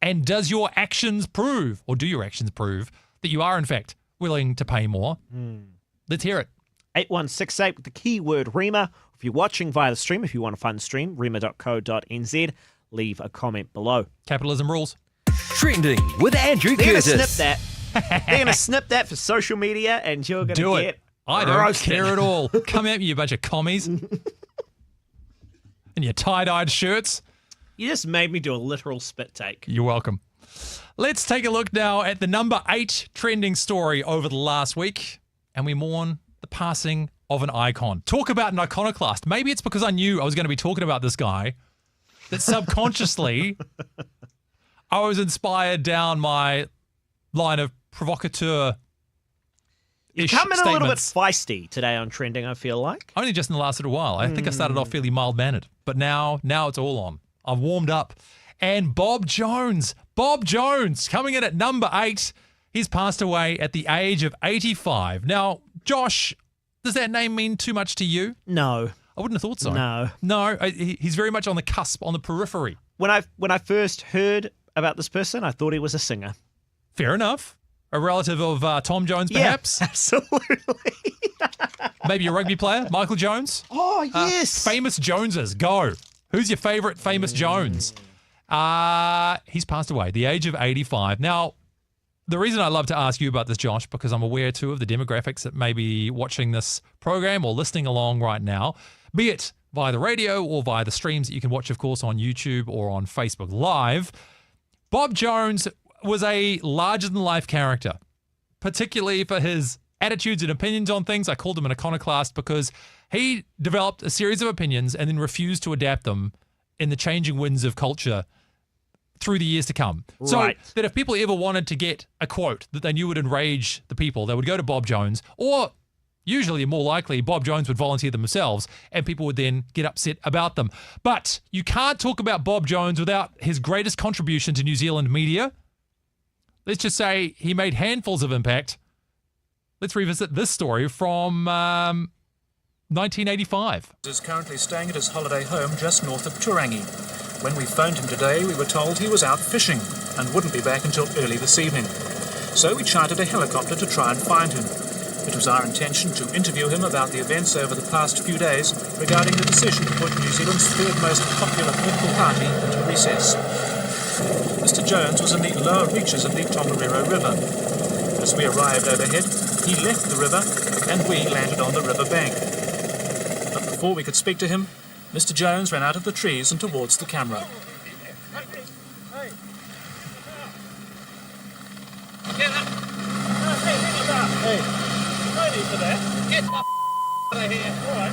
And does your actions prove, or do your actions prove, that you are in fact willing to pay more? Let's hear it. 8168 with the keyword REMA. If you're watching via the stream, if you want to find the stream, rema.co.nz, leave a comment below. Capitalism rules. Trending with Andrew They're Curtis. going to snip that. They're going to snip that for social media, and you're going to get I don't roasted. care at all. Come at me, you bunch of commies. And your tie-dyed shirts. You just made me do a literal spit take. You're welcome. Let's take a look now at the number 8 trending story over the last week, and we mourn the passing of an icon. Talk about an iconoclast. Maybe it's because I knew I was going to be talking about this guy that subconsciously I was inspired down my line of provocateur. You're coming a little bit feisty today on Trending, I feel like. Only just in the last little while. I think I started off fairly mild-mannered, but now it's all on. I've warmed up. And Bob Jones, coming in at number 8. He's passed away at the age of 85. Now, Josh, does that name mean too much to you? No. I wouldn't have thought so. No, he's very much on the cusp, on the periphery. When I first heard about this person, I thought he was a singer. Fair enough. A relative of Tom Jones, perhaps? Yeah, absolutely. Maybe a rugby player, Michael Jones? Oh, yes. Famous Joneses, go. Who's your favourite famous Jones? He's passed away at the age of 85. Now, the reason I love to ask you about this, Josh, because I'm aware too of the demographics that may be watching this program or listening along right now, be it via the radio or via the streams that you can watch, of course, on YouTube or on Facebook Live. Bob Jones was a larger-than-life character, particularly for his attitudes and opinions on things. I called him an iconoclast because he developed a series of opinions and then refused to adapt them in the changing winds of culture through the years to come. Right. So that if people ever wanted to get a quote that they knew would enrage the people, they would go to Bob Jones, or usually, more likely, Bob Jones would volunteer themselves and people would then get upset about them. But you can't talk about Bob Jones without his greatest contribution to New Zealand media. Let's just say he made handfuls of impact. Let's revisit this story from 1985. Is currently staying at his holiday home just north of Turangi. When we phoned him today, we were told he was out fishing and wouldn't be back until early this evening. So we chartered a helicopter to try and find him. It was our intention to interview him about the events over the past few days regarding the decision to put New Zealand's third most popular political party into recess. Mr. Jones was in the lower reaches of the Tongariro River. As we arrived overhead, he left the river and we landed on the river bank. But before we could speak to him, Mr. Jones ran out of the trees and towards the camera. Hey, no need for that. Get the out of here. All right,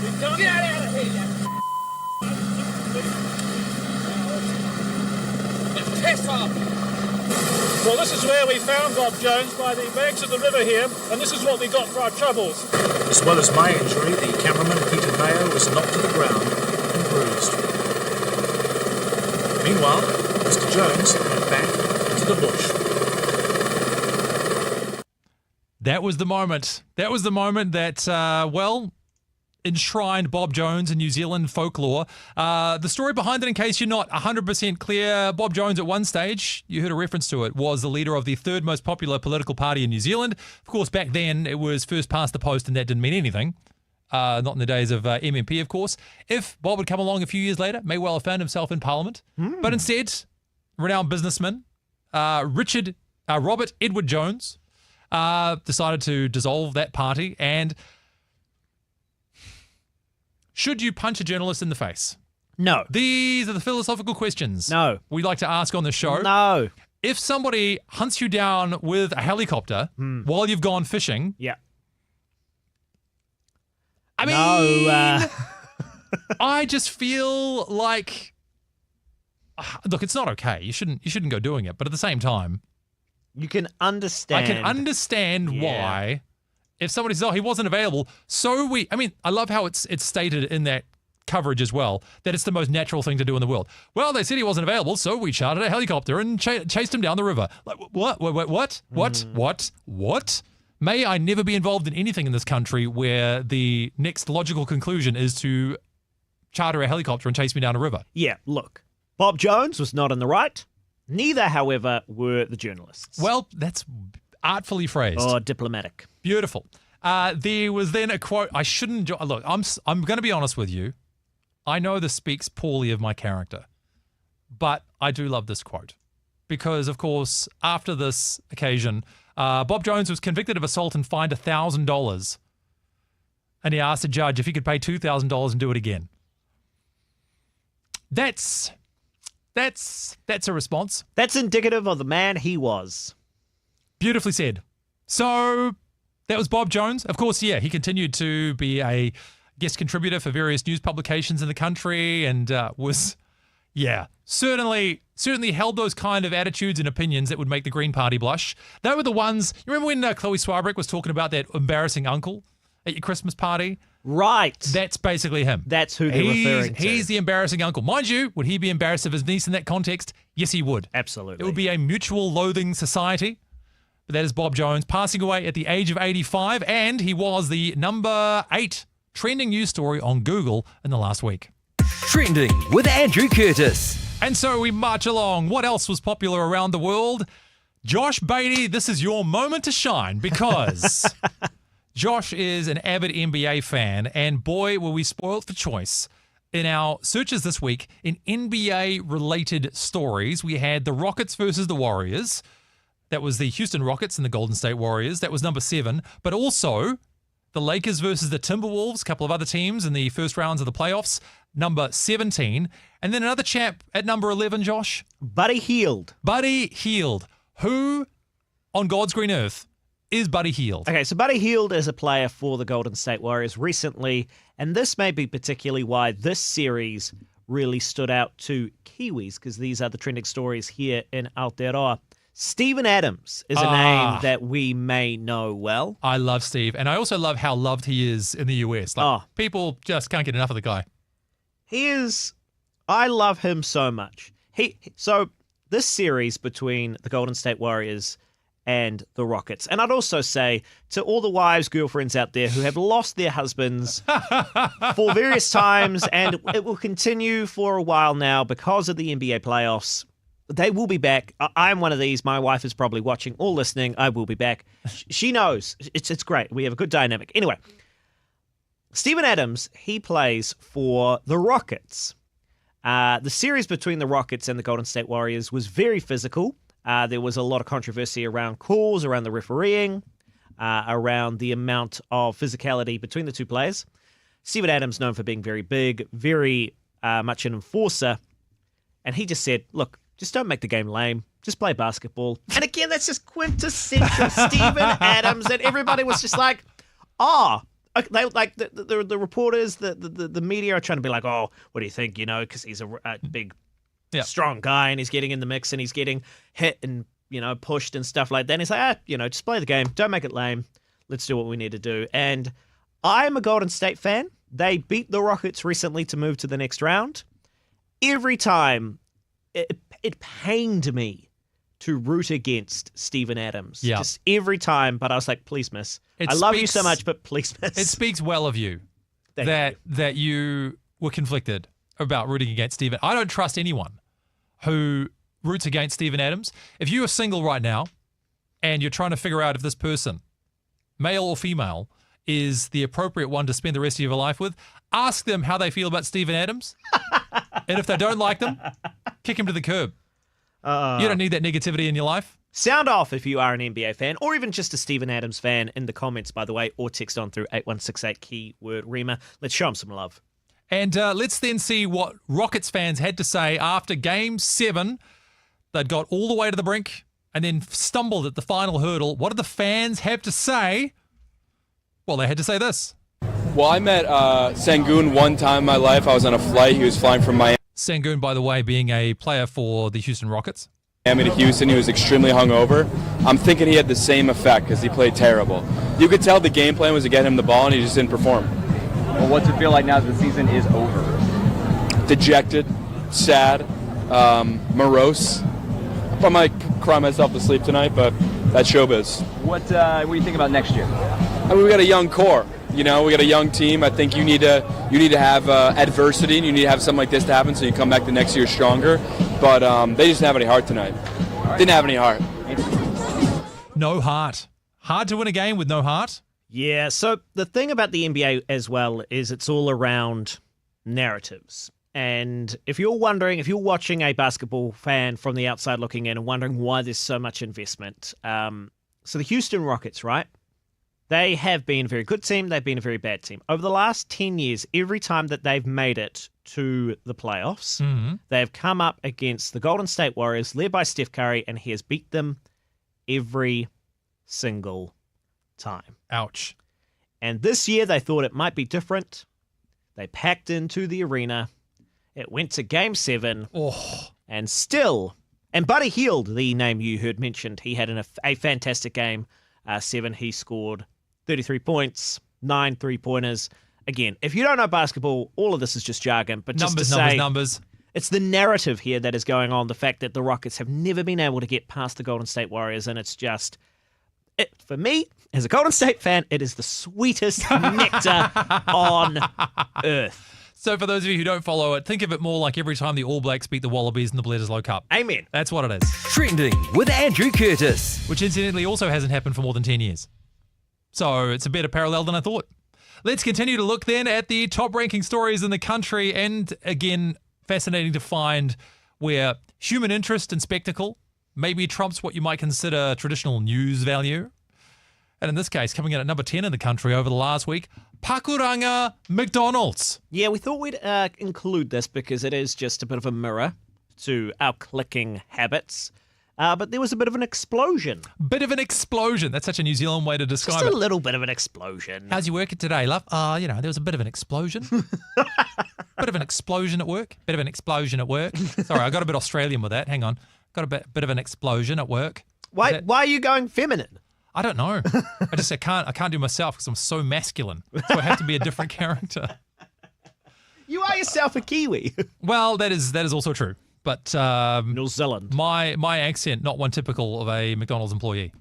we've done. Get out of here. Piss off. Well, this is where we found Bob Jones, by the banks of the river here, and this is what we got for our troubles. As well as my injury, the cameraman Peter Mayo was knocked to the ground and bruised. Meanwhile, Mr. Jones went back into the bush. That was the moment. That was the moment that, enshrined Bob Jones in New Zealand folklore. The story behind it, in case you're not 100% clear, Bob Jones at one stage, you heard a reference to it, was the leader of the third most popular political party in New Zealand. Of course, back then it was first past the post and that didn't mean anything. Not in the days of MMP, of course. If Bob had come along a few years later, may well have found himself in Parliament. But instead, renowned businessman Robert Edward Jones decided to dissolve that party. And should you punch a journalist in the face? No. These are the philosophical questions. No. We like to ask on the show. No. If somebody hunts you down with a helicopter while you've gone fishing. Yeah. I mean, no, I just feel like, look, it's not okay. You shouldn't go doing it. But at the same time, you can understand. I can understand why. If somebody says, oh, he wasn't available, I love how it's stated in that coverage as well, that it's the most natural thing to do in the world. Well, they said he wasn't available, so we chartered a helicopter and chased him down the river. Like, what? What? May I never be involved in anything in this country where the next logical conclusion is to charter a helicopter and chase me down a river. Yeah, look, Bob Jones was not in the right. Neither, however, were the journalists. Well, that's artfully phrased. Oh, diplomatic. Beautiful. There was then a quote. I shouldn't. Look, I'm going to be honest with you. I know this speaks poorly of my character, but I do love this quote because, of course, after this occasion, Bob Jones was convicted of assault and fined $1,000, and he asked the judge if he could pay $2,000 and do it again. That's a response. That's indicative of the man he was. Beautifully said. So that was Bob Jones. Of course, yeah, he continued to be a guest contributor for various news publications in the country and was, certainly held those kind of attitudes and opinions that would make the Green Party blush. They were the ones, you remember when Chloe Swarbrick was talking about that embarrassing uncle at your Christmas party? Right. That's basically him. That's who they're referring to. He's the embarrassing uncle. Mind you, would he be embarrassed of his niece in that context? Yes, he would. Absolutely. It would be a mutual loathing society. But that is Bob Jones passing away at the age of 85, and he was the number 8 trending news story on Google in the last week. Trending with Andrew Curtis. And so we march along. What else was popular around the world? Josh Beatty, this is your moment to shine because Josh is an avid NBA fan, and boy, were we spoiled for choice in our searches this week in NBA-related stories, we had the Rockets versus the Warriors. That was the Houston Rockets and the Golden State Warriors. That was number 7. But also the Lakers versus the Timberwolves, a couple of other teams in the first rounds of the playoffs, number 17. And then another chap at number 11, Josh. Buddy Hield. Buddy Hield. Who on God's green earth is Buddy Hield? Okay, so Buddy Hield is a player for the Golden State Warriors recently, and this may be particularly why this series really stood out to Kiwis, because these are the trending stories here in Aotearoa. Steven Adams is a name that we may know well. I love Steve, and I also love how loved he is in the US. People just can't get enough of the guy. I love him so much. So this series between the Golden State Warriors and the Rockets, and I'd also say to all the wives, girlfriends out there who have lost their husbands for various times, and it will continue for a while now because of the NBA playoffs, they will be back. I'm one of these. My wife is probably watching or listening. I will be back. She knows. It's great. We have a good dynamic. Anyway, Steven Adams, he plays for the Rockets. The series between the Rockets and the Golden State Warriors was very physical. There was a lot of controversy around calls, around the refereeing, around the amount of physicality between the two players. Steven Adams, known for being very big, very much an enforcer, and he just said, look, just don't make the game lame. Just play basketball. And again, that's just quintessential Steven Adams, and everybody was just like, they like the reporters, the media are trying to be like, oh, what do you think? Because he's a big, strong guy, and he's getting in the mix, and he's getting hit and pushed and stuff like that. And he's like, just play the game, don't make it lame. Let's do what we need to do. And I'm a Golden State fan. They beat the Rockets recently to move to the next round. Every time, it pained me to root against Steven Adams. Yeah. Just every time, but I was like, please, miss. I love you so much, but please, miss. It speaks well of you that you were conflicted about rooting against Steven. I don't trust anyone who roots against Steven Adams. If you are single right now and you're trying to figure out if this person, male or female, is the appropriate one to spend the rest of your life with, ask them how they feel about Steven Adams. And if they don't like them, kick him to the curb. You don't need that negativity in your life. Sound off if you are an NBA fan, or even just a Steven Adams fan in the comments, by the way, or text on through 8168 keyword Rima. Let's show him some love. And let's then see what Rockets fans had to say after Game 7. They'd got all the way to the brink and then stumbled at the final hurdle. What did the fans have to say? Well, they had to say this. Well, I met Sengun one time in my life. I was on a flight. He was flying from Miami. Sengun, by the way, being a player for the Houston Rockets. Miami to Houston. He was extremely hungover. I'm thinking he had the same effect because he played terrible. You could tell the game plan was to get him the ball, and he just didn't perform. Well, what's it feel like now that the season is over? Dejected, sad, morose. I might cry myself to sleep tonight, but that's showbiz. What do you think about next year? I mean, we got a young core. We got a young team. I think you need to have adversity, and you need to have something like this to happen so you come back the next year stronger. But they just didn't have any heart tonight. Right. Didn't have any heart. No heart. Hard to win a game with no heart. Yeah, so the thing about the NBA as well is it's all around narratives. And if you're watching a basketball fan from the outside looking in and wondering why there's so much investment, so the Houston Rockets, right? They have been a very good team. They've been a very bad team. Over the last 10 years, every time that they've made it to the playoffs, they have come up against the Golden State Warriors, led by Steph Curry, and he has beat them every single time. Ouch. And this year, they thought it might be different. They packed into the arena. It went to Game 7. And still, and Buddy Hield, the name you heard mentioned, he had a fantastic Game 7. He scored 33 points, 9 3-pointers. Again, if you don't know basketball, all of this is just jargon. But just numbers. It's the narrative here that is going on. The fact that the Rockets have never been able to get past the Golden State Warriors, and it's just, for me, as a Golden State fan, it is the sweetest nectar on earth. So for those of you who don't follow it, think of it more like every time the All Blacks beat the Wallabies in the Bledisloe Cup. Amen. That's what it is. Trending with Andrew Curtis. Which incidentally also hasn't happened for more than 10 years. So it's a better parallel than I thought. Let's continue to look then at the top ranking stories in the country. And again, fascinating to find where human interest and spectacle maybe trumps what you might consider traditional news value. And in this case, coming in at number 10 in the country over the last week, Pakuranga McDonald's. Yeah, we thought we'd include this because it is just a bit of a mirror to our clicking habits. But there was a bit of an explosion. Bit of an explosion. That's such a New Zealand way to describe it. Just a little bit of an explosion. How's you working today, love? There was a bit of an explosion. Bit of an explosion at work. Bit of an explosion at work. Sorry, I got a bit Australian with that. Hang on. Got a bit of an explosion at work. Why are you going feminine? I don't know. I can't do myself because I'm so masculine. So I have to be a different character. You are yourself a Kiwi. Well, that is also true. But New Zealand. My accent, not one typical of a McDonald's employee.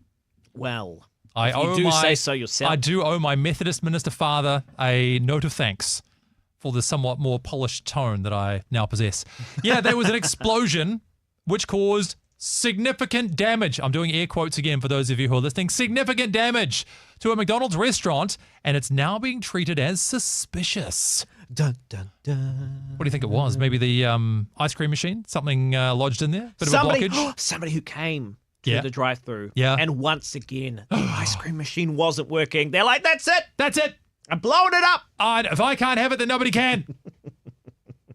Well, say so yourself. I do owe my Methodist minister father a note of thanks for the somewhat more polished tone that I now possess. Yeah, there was an explosion which caused significant damage. I'm doing air quotes again for those of you who are listening. Significant damage to a McDonald's restaurant, and it's now being treated as suspicious. Dun, dun, dun. What do you think it was? Maybe the ice cream machine? Something lodged in there? Bit of a blockage? Somebody who came to the drive-thru. Yeah. And once again, the ice cream machine wasn't working. They're like, that's it. That's it. I'm blowing it up. If I can't have it, then nobody can.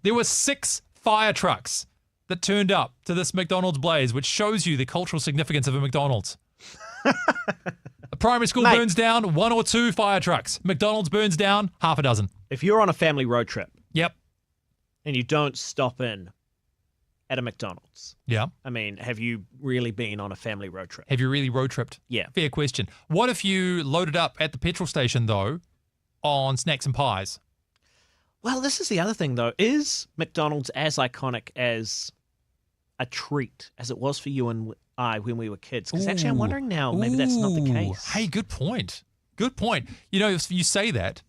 There were 6 fire trucks that turned up to this McDonald's blaze, which shows you the cultural significance of a McDonald's. A primary school burns down, 1 or 2 fire trucks. McDonald's burns down, half a dozen. If you're on a family road trip. Yep. And you don't stop in at a McDonald's. Yeah. I mean, have you really been on a family road trip? Have you really road tripped? Yeah. Fair question. What if you loaded up at the petrol station, though, on snacks and pies? Well, this is the other thing, though. Is McDonald's as iconic as a treat as it was for you and I when we were kids? Because actually I'm wondering now, maybe that's not the case. Hey, good point. Good point. You know, you say that,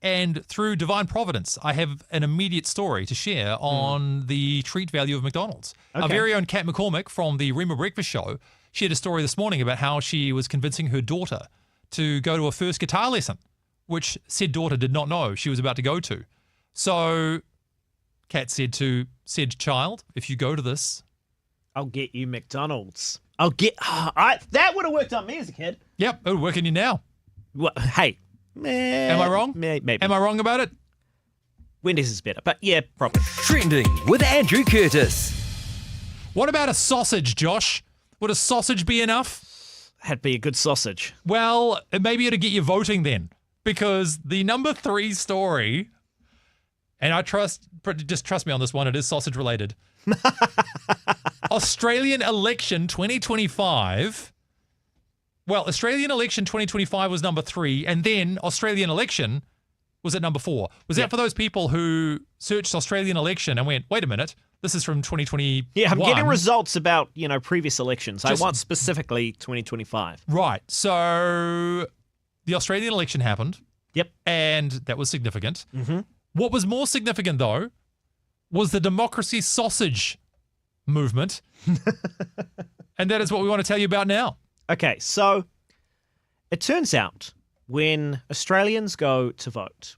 and through divine providence, I have an immediate story to share on the treat value of McDonald's. Okay. Our very own Kat McCormick from the Rima Breakfast Show shared a story this morning about how she was convincing her daughter to go to a first guitar lesson, which said daughter did not know she was about to go to. So Kat said to said child, if you go to this, I'll get you McDonald's. That would have worked on me as a kid. Yep, it would work on you now. Hey. Am I wrong? Maybe. Am I wrong about it? Wendy's is better, but yeah, probably. Trending with Andrew Curtis. What about a sausage, Josh? Would a sausage be enough? That'd be a good sausage. Well, maybe it'll get you voting then, because the number 3 story, and just trust me on this one, it is sausage related. Australian election 2025. Well, Australian election 2025 was number 3, and then Australian election was at number 4. Was that for those people who searched Australian election and went, wait a minute, this is from 2021? Yeah, I'm getting results about, previous elections. I want specifically 2025. Right. So the Australian election happened. Yep. And that was significant. Mm-hmm. What was more significant, though, was the democracy sausage movement. And that is what we want to tell you about now. Okay, so it turns out when Australians go to vote,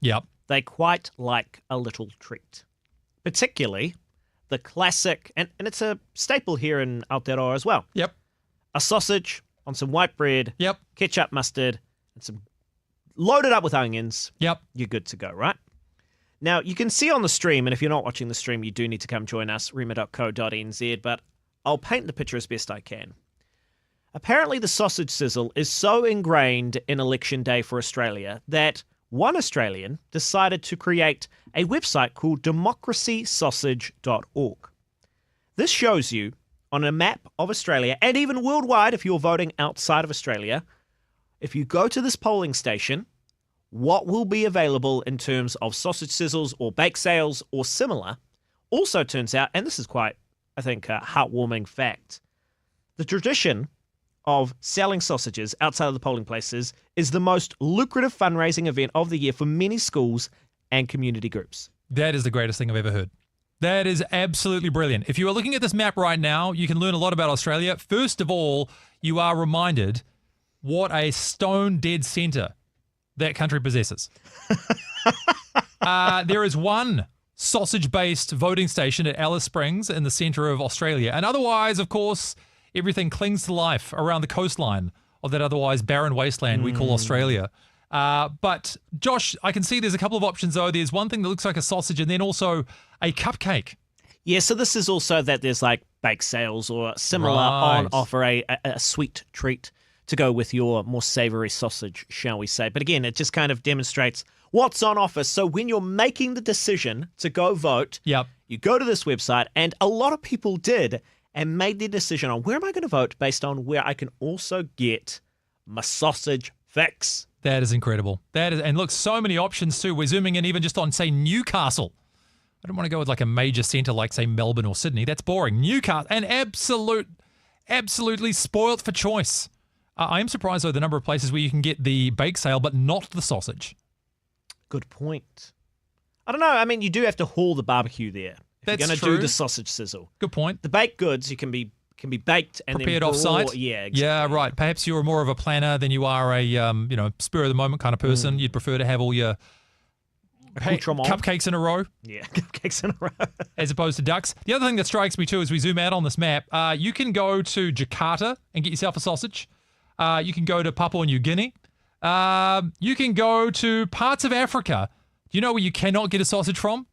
they quite like a little treat. Particularly the classic, and it's a staple here in Aotearoa as well. Yep. A sausage on some white bread, ketchup, mustard, and some loaded up with onions. Yep. You're good to go, right? Now, you can see on the stream, and if you're not watching the stream, you do need to come join us, rima.co.nz, but I'll paint the picture as best I can. Apparently, the sausage sizzle is so ingrained in Election Day for Australia that one Australian decided to create a website called democracysausage.org. This shows you on a map of Australia, and even worldwide if you're voting outside of Australia, if you go to this polling station, what will be available in terms of sausage sizzles or bake sales or similar. Also turns out, and this is quite, I think, a heartwarming fact, the tradition of selling sausages outside of the polling places is the most lucrative fundraising event of the year for many schools and community groups. That is the greatest thing I've ever heard. That is absolutely brilliant. If you are looking at this map right now, you can learn a lot about Australia. First of all, you are reminded what a stone dead centre that country possesses. There is one sausage-based voting station at Alice Springs in the centre of Australia. And otherwise, of course, everything clings to life around the coastline of that otherwise barren wasteland we call Australia. But, Josh, I can see there's a couple of options, though. There's one thing that looks like a sausage and then also a cupcake. Yeah, so this is also that there's like bake sales or similar on offer, a sweet treat to go with your more savoury sausage, shall we say. But again, it just kind of demonstrates what's on offer. So when you're making the decision to go vote, you go to this website, and a lot of people did and made their decision on where am I going to vote based on where I can also get my sausage fix. That is incredible. That is, and look, so many options too. We're zooming in even just on, say, Newcastle. I don't want to go with like a major centre like, say, Melbourne or Sydney. That's boring. Newcastle, and absolutely spoilt for choice. I am surprised, though, the number of places where you can get the bake sale, but not the sausage. Good point. I don't know. I mean, you do have to haul the barbecue there. If you're going to do the sausage sizzle. Good point. The baked goods, you can be baked and prepared then off-site. Yeah, exactly. Yeah, right. Perhaps you're more of a planner than you are a spur-of-the-moment kind of person. You'd prefer to have all your cupcakes in a row. Yeah, cupcakes in a row. As opposed to ducks. The other thing that strikes me, too, as we zoom out on this map, you can go to Jakarta and get yourself a sausage. You can go to Papua New Guinea. You can go to parts of Africa. Do you know where you cannot get a sausage from?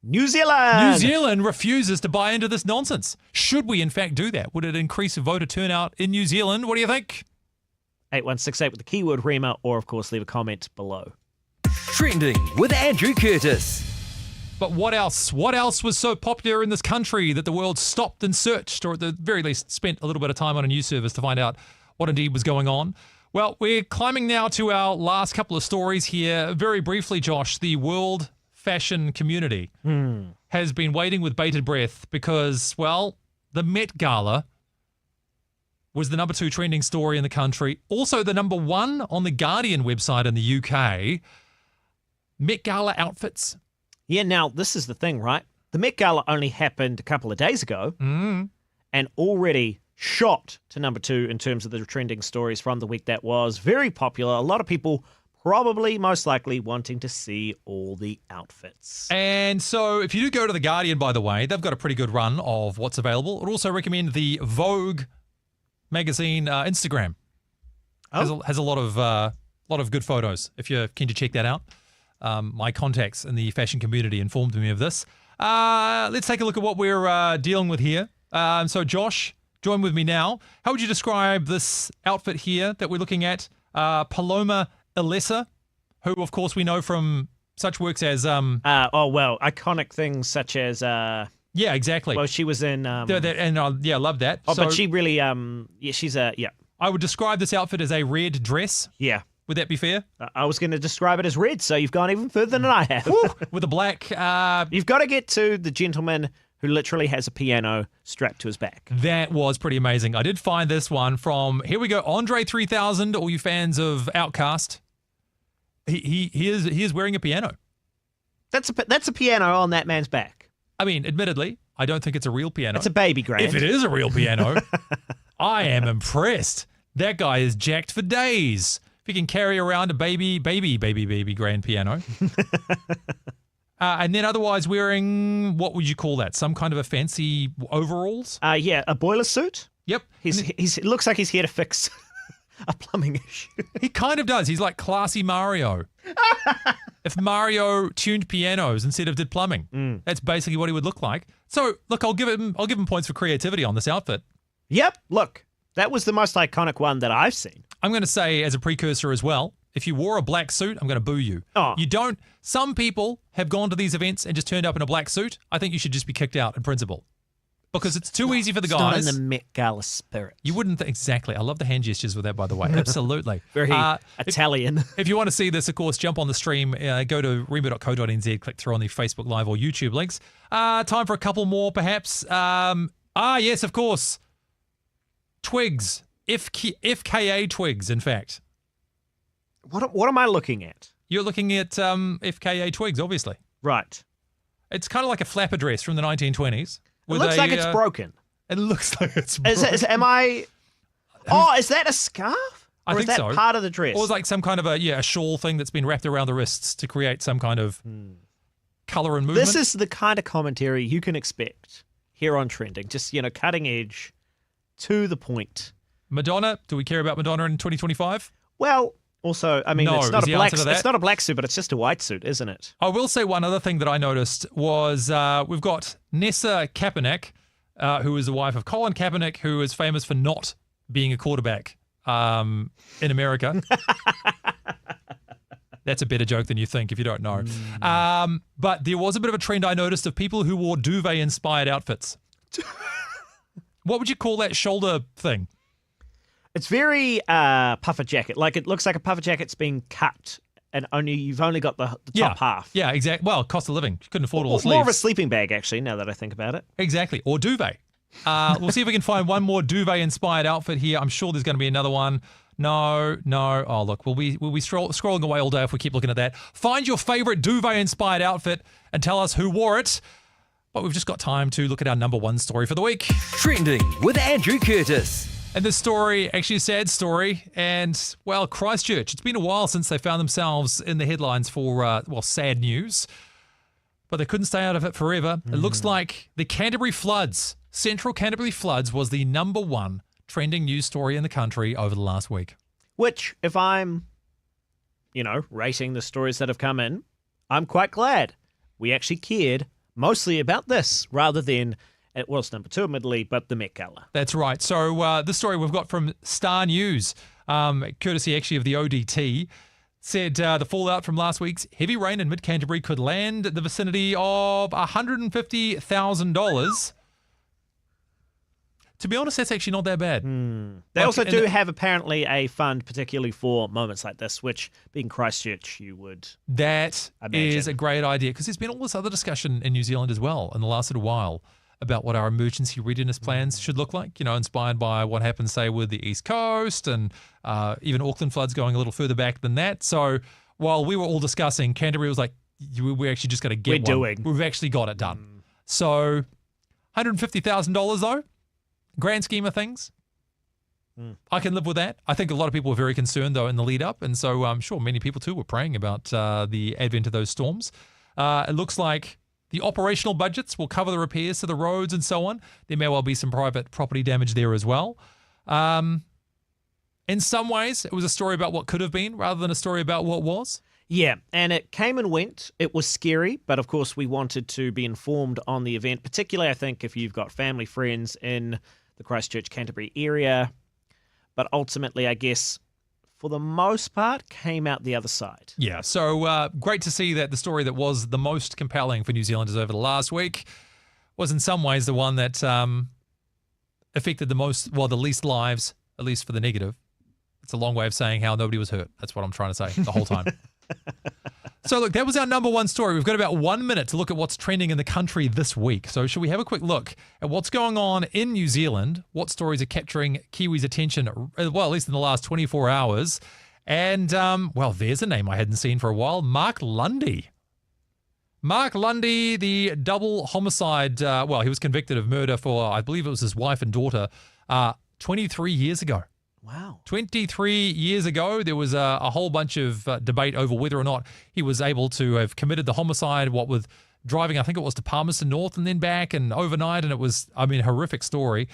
New Zealand! New Zealand refuses to buy into this nonsense. Should we, in fact, do that? Would it increase voter turnout in New Zealand? What do you think? 8168 with the keyword REMA, or, of course, leave a comment below. Trending with Andrew Curtis. But what else? What else was so popular in this country that the world stopped and searched, or at the very least spent a little bit of time on a news service to find out what indeed was going on? Well, we're climbing now to our last couple of stories here. Very briefly, Josh, the world fashion community has been waiting with bated breath because, well, the Met Gala was the number 2 trending story in the country. Also the number 1 on the Guardian website in the UK. Met Gala outfits. Yeah, now, this is the thing, right? The Met Gala only happened a couple of days ago and already shot to number 2 in terms of the trending stories from the week that was. Very popular. A lot of people probably, most likely, wanting to see all the outfits. And so if you do go to The Guardian, by the way, they've got a pretty good run of what's available. I'd also recommend the Vogue magazine Instagram. Has a lot of good photos, if you're keen to check that out. My contacts in the fashion community informed me of this. Let's take a look at what we're dealing with here. So Josh, join with me now. How would you describe this outfit here that we're looking at? Paloma Ilesa, who, of course, we know from such works as... iconic things such as... yeah, exactly. Well, she was in... I love that. Oh, but she really... she's a... Yeah. I would describe this outfit as a red dress. Yeah. Would that be fair? I was going to describe it as red, so you've gone even further than I have. With a black... You've got to get to the gentleman who literally has a piano strapped to his back. That was pretty amazing. I did find this one from, here we go, Andre 3000, all you fans of Outkast. He is wearing a piano. That's a piano on that man's back. I mean, admittedly, I don't think it's a real piano. It's a baby grand. If it is a real piano, I am impressed. That guy is jacked for days. If he can carry around a baby grand piano. And then otherwise wearing, what would you call that? Some kind of a fancy overalls? Yeah, a boiler suit. Yep. It looks like he's here to fix a plumbing issue. He kind of does. He's like classy Mario. If Mario tuned pianos instead of did plumbing, that's basically what he would look like. So look, I'll give him points for creativity on this outfit. Yep. Look, that was the most iconic one that I've seen. I'm going to say as a precursor as well, if you wore a black suit, I'm going to boo you. Oh. You don't. Some people have gone to these events and just turned up in a black suit. I think you should just be kicked out in principle. Because it's too easy for the guys. It's not in the Met Gala spirit. You wouldn't exactly. I love the hand gestures with that, by the way. Absolutely. Very Italian. If you want to see this, of course, jump on the stream. Go to rema.co.nz, click through on the Facebook Live or YouTube links. Time for a couple more, perhaps. Yes, of course. Twigs. FKA Twigs, in fact. What am I looking at? You're looking at FKA Twigs, obviously. Right. It's kind of like a flapper dress from the 1920s. It looks like it's broken. It looks like it's broken. Am I... Oh, is that a scarf? I Or think is that so. part of the dress? Or it's like some kind of a shawl thing that's been wrapped around the wrists to create some kind of colour and movement. This is the kind of commentary you can expect here on Trending. Just, cutting edge, to the point. Madonna, do we care about Madonna in 2025? Well, also, I mean, No, it's not is a the black. answer to that? It's not a black suit, but it's just a white suit, isn't it? I will say one other thing that I noticed was we've got Nessa Kaepernick, who is the wife of Colin Kaepernick, who is famous for not being a quarterback in America. That's a better joke than you think if you don't know. But there was a bit of a trend I noticed of people who wore duvet-inspired outfits. What would you call that shoulder thing? It's very puffer jacket. Like it looks like a puffer jacket's being cut, and you've only got the top half. Yeah, exactly. Well, cost of living. You couldn't afford all the sleeves. More of a sleeping bag, actually, now that I think about it. Exactly. Or duvet. We'll see if we can find one more duvet-inspired outfit here. I'm sure there's going to be another one. No. Oh, look, we'll be scrolling away all day if we keep looking at that. Find your favorite duvet-inspired outfit and tell us who wore it. But we've just got time to look at our number one story for the week. Trending with Andrew Curtis. And this story, actually a sad story, and, well, Christchurch. It's been a while since they found themselves in the headlines for, sad news. But they couldn't stay out of it forever. It looks like the Canterbury floods, Central Canterbury floods, was the number one trending news story in the country over the last week. Which, if I'm, rating the stories that have come in, I'm quite glad we actually cared mostly about this rather than, it was number two, admittedly, but the Met Gala. That's right. So this story we've got from Star News, courtesy actually of the ODT, said the fallout from last week's heavy rain in mid-Canterbury could land at the vicinity of $150,000. To be honest, that's actually not that bad. They also do have apparently a fund particularly for moments like this, which being Christchurch, you would That imagine. is a great idea because there's been all this other discussion in New Zealand as well in the last little while about what our emergency readiness plans should look like, inspired by what happened, say, with the East Coast and even Auckland floods going a little further back than that. So while we were all discussing, Canterbury was like, we're actually just going to get one. We've actually got it done. So $150,000 though, grand scheme of things, I can live with that. I think a lot of people were very concerned though in the lead up. And so I'm sure many people too were praying about the advent of those storms. It looks like the operational budgets will cover the repairs to the roads and so on. There may well be some private property damage there as well. In some ways, it was a story about what could have been rather than a story about what was. Yeah, and it came and went. It was scary, but of course we wanted to be informed on the event, particularly I think if you've got family, friends in the Christchurch, Canterbury area. But ultimately, I guess, for the most part, came out the other side. Yeah, so great to see that the story that was the most compelling for New Zealanders over the last week was in some ways the one that affected the least lives, at least for the negative. It's a long way of saying how nobody was hurt. That's what I'm trying to say the whole time. So look, that was our number one story. We've got about 1 minute to look at what's trending in the country this week. So should we have a quick look at what's going on in New Zealand? What stories are capturing Kiwis' attention, well, at least in the last 24 hours? And, there's a name I hadn't seen for a while, Mark Lundy. Mark Lundy, the double homicide, he was convicted of murder for, I believe it was his wife and daughter, 23 years ago. Wow. 23 years ago, there was a whole bunch of debate over whether or not he was able to have committed the homicide, what with driving, I think it was to Palmerston North and then back and overnight, and it was, horrific story.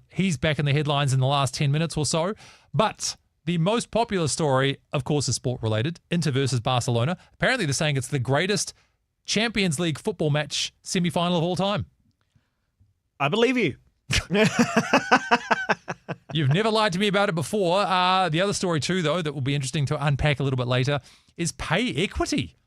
He's back in the headlines in the last 10 minutes or so. But the most popular story, of course, is sport-related, Inter versus Barcelona. Apparently, they're saying it's the greatest Champions League football match semi-final of all time. I believe you. You've never lied to me about it before. The other story too, though, that will be interesting to unpack a little bit later is pay equity.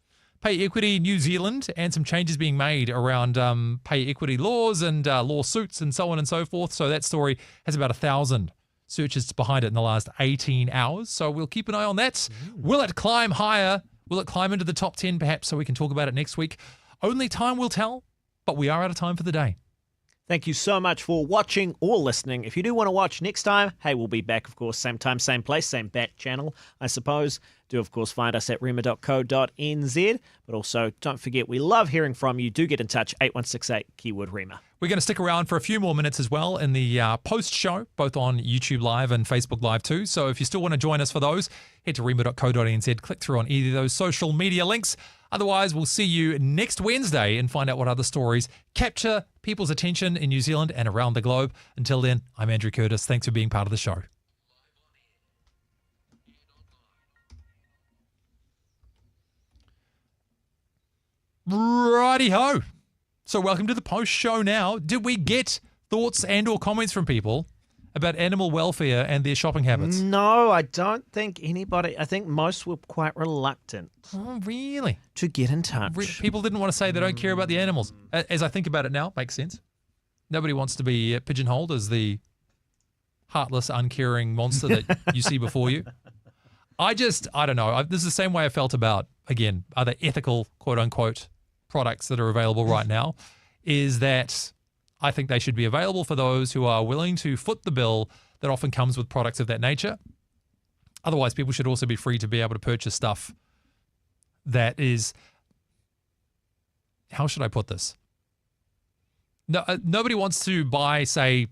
Pay equity New Zealand and some changes being made around pay equity laws and lawsuits and so on and so forth. So that story has about 1,000 searches behind it in the last 18 hours. So we'll keep an eye on that. Will it climb higher? Will it climb into the top 10 perhaps so we can talk about it next week? Only time will tell, but we are out of time for the day. Thank you so much for watching or listening. If you do want to watch next time, hey, we'll be back, of course, same time, same place, same bat channel, I suppose. Do, of course, find us at rema.co.nz. But also, don't forget, we love hearing from you. Do get in touch, 8168, keyword Rema. We're going to stick around for a few more minutes as well in the post-show, both on YouTube Live and Facebook Live too. So if you still want to join us for those, head to rema.co.nz, click through on either of those social media links. Otherwise, we'll see you next Wednesday and find out what other stories capture people's attention in New Zealand and around the globe. Until then, I'm Andrew Curtis. Thanks for being part of the show. Righty-ho. So welcome to the post-show now. Did we get thoughts and or comments from people about animal welfare and their shopping habits? No, I don't think anybody. I think most were quite reluctant. Oh, really? To get in touch. People didn't want to say they don't care about the animals. As I think about it now, makes sense. Nobody wants to be pigeonholed as the heartless, uncaring monster that you see before you. I don't know. This is the same way I felt about, again, other ethical, quote-unquote, products that are available right now, is that I think they should be available for those who are willing to foot the bill that often comes with products of that nature. Otherwise, people should also be free to be able to purchase stuff that is, how should I put this? No, nobody wants to buy, say,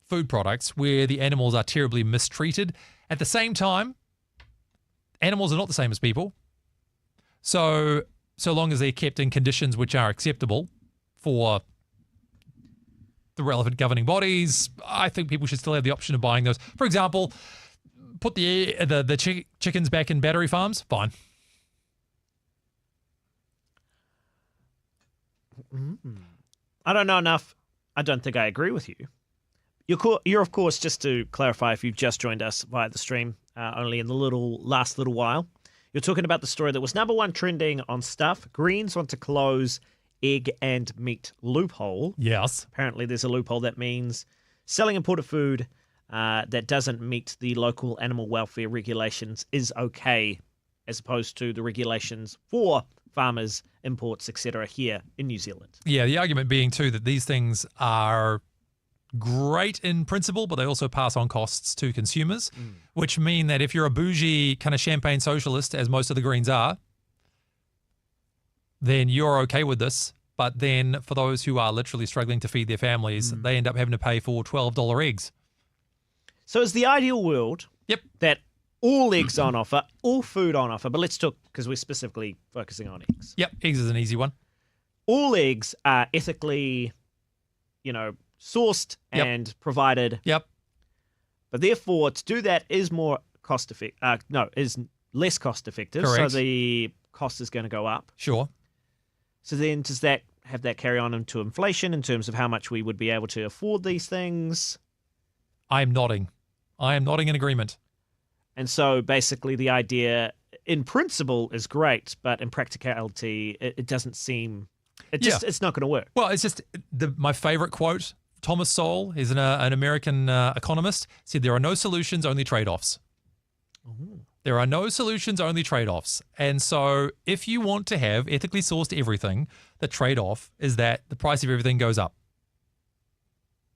food products where the animals are terribly mistreated. At the same time, animals are not the same as people. So long as they're kept in conditions which are acceptable for the relevant governing bodies, I think people should still have the option of buying those. For example, put the chickens back in battery farms, fine. I don't know enough. I don't think I agree with you. You're, of course, just to clarify, if you've just joined us via the stream, only in the last little while, you're talking about the story that was #1 trending on Stuff, Greens want to close egg and meat loophole. Yes. Apparently there's a loophole that means selling imported food that doesn't meet the local animal welfare regulations is okay, as opposed to the regulations for farmers, imports, etc. here in New Zealand. Yeah, the argument being too that these things are great in principle, but they also pass on costs to consumers, which mean that if you're a bougie kind of champagne socialist, as most of the Greens are, then you're okay with this. But then for those who are literally struggling to feed their families, they end up having to pay for $12 eggs. So is the ideal world that all eggs on offer, all food on offer, but let's talk, because we're specifically focusing on eggs. Yep, eggs is an easy one. All eggs are ethically, sourced and provided. Yep. But therefore, to do that is more cost effective. Is less cost effective. Correct. So the cost is going to go up. Sure. So then, does that have that carry on into inflation in terms of how much we would be able to afford these things? I am nodding in agreement. And so basically the idea in principle is great, but in practicality, it doesn't seem, it's not going to work. Well, it's just my favorite quote. Thomas Sowell is an American economist, said there are no solutions, only trade-offs. There are no solutions, only trade-offs. And so if you want to have ethically sourced everything, the trade-off is that the price of everything goes up.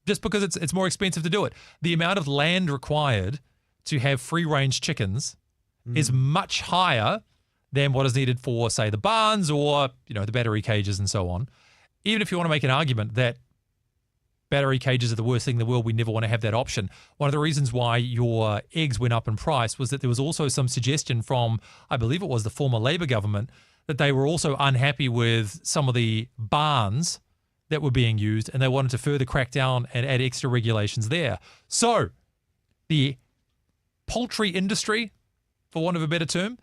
Just because it's more expensive to do it. The amount of land required to have free-range chickens is much higher than what is needed for, say, the barns or, the battery cages and so on. Even if you want to make an argument that battery cages are the worst thing in the world, we never want to have that option. One of the reasons why your eggs went up in price was that there was also some suggestion from, I believe it was the former Labour government, that they were also unhappy with some of the barns that were being used, and they wanted to further crack down and add extra regulations there. So the poultry industry, for want of a better term,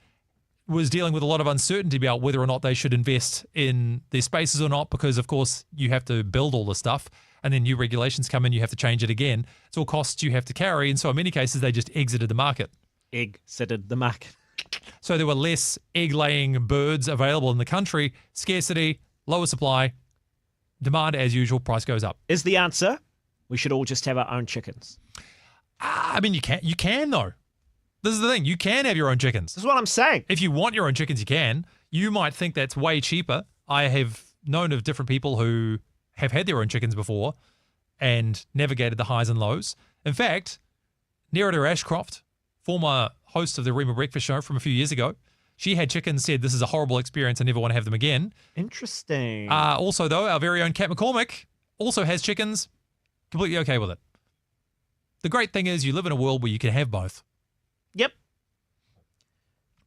was dealing with a lot of uncertainty about whether or not they should invest in their spaces or not, because, of course, you have to build all this stuff, and then new regulations come in, you have to change it again. It's all costs you have to carry, and so in many cases, they just exited the market. Exited the market. So there were less egg-laying birds available in the country, scarcity, lower supply, demand as usual, price goes up. Is the answer, we should all just have our own chickens? I mean, you can though. This is the thing. You can have your own chickens. This is what I'm saying. If you want your own chickens, you can. You might think that's way cheaper. I have known of different people who have had their own chickens before and navigated the highs and lows. In fact, Nerida Ashcroft, former host of the Rema Breakfast Show from a few years ago, she had chickens, said this is a horrible experience, I never want to have them again. Interesting. Also, though, our very own Kat McCormick also has chickens, completely okay with it. The great thing is you live in a world where you can have both. Yep.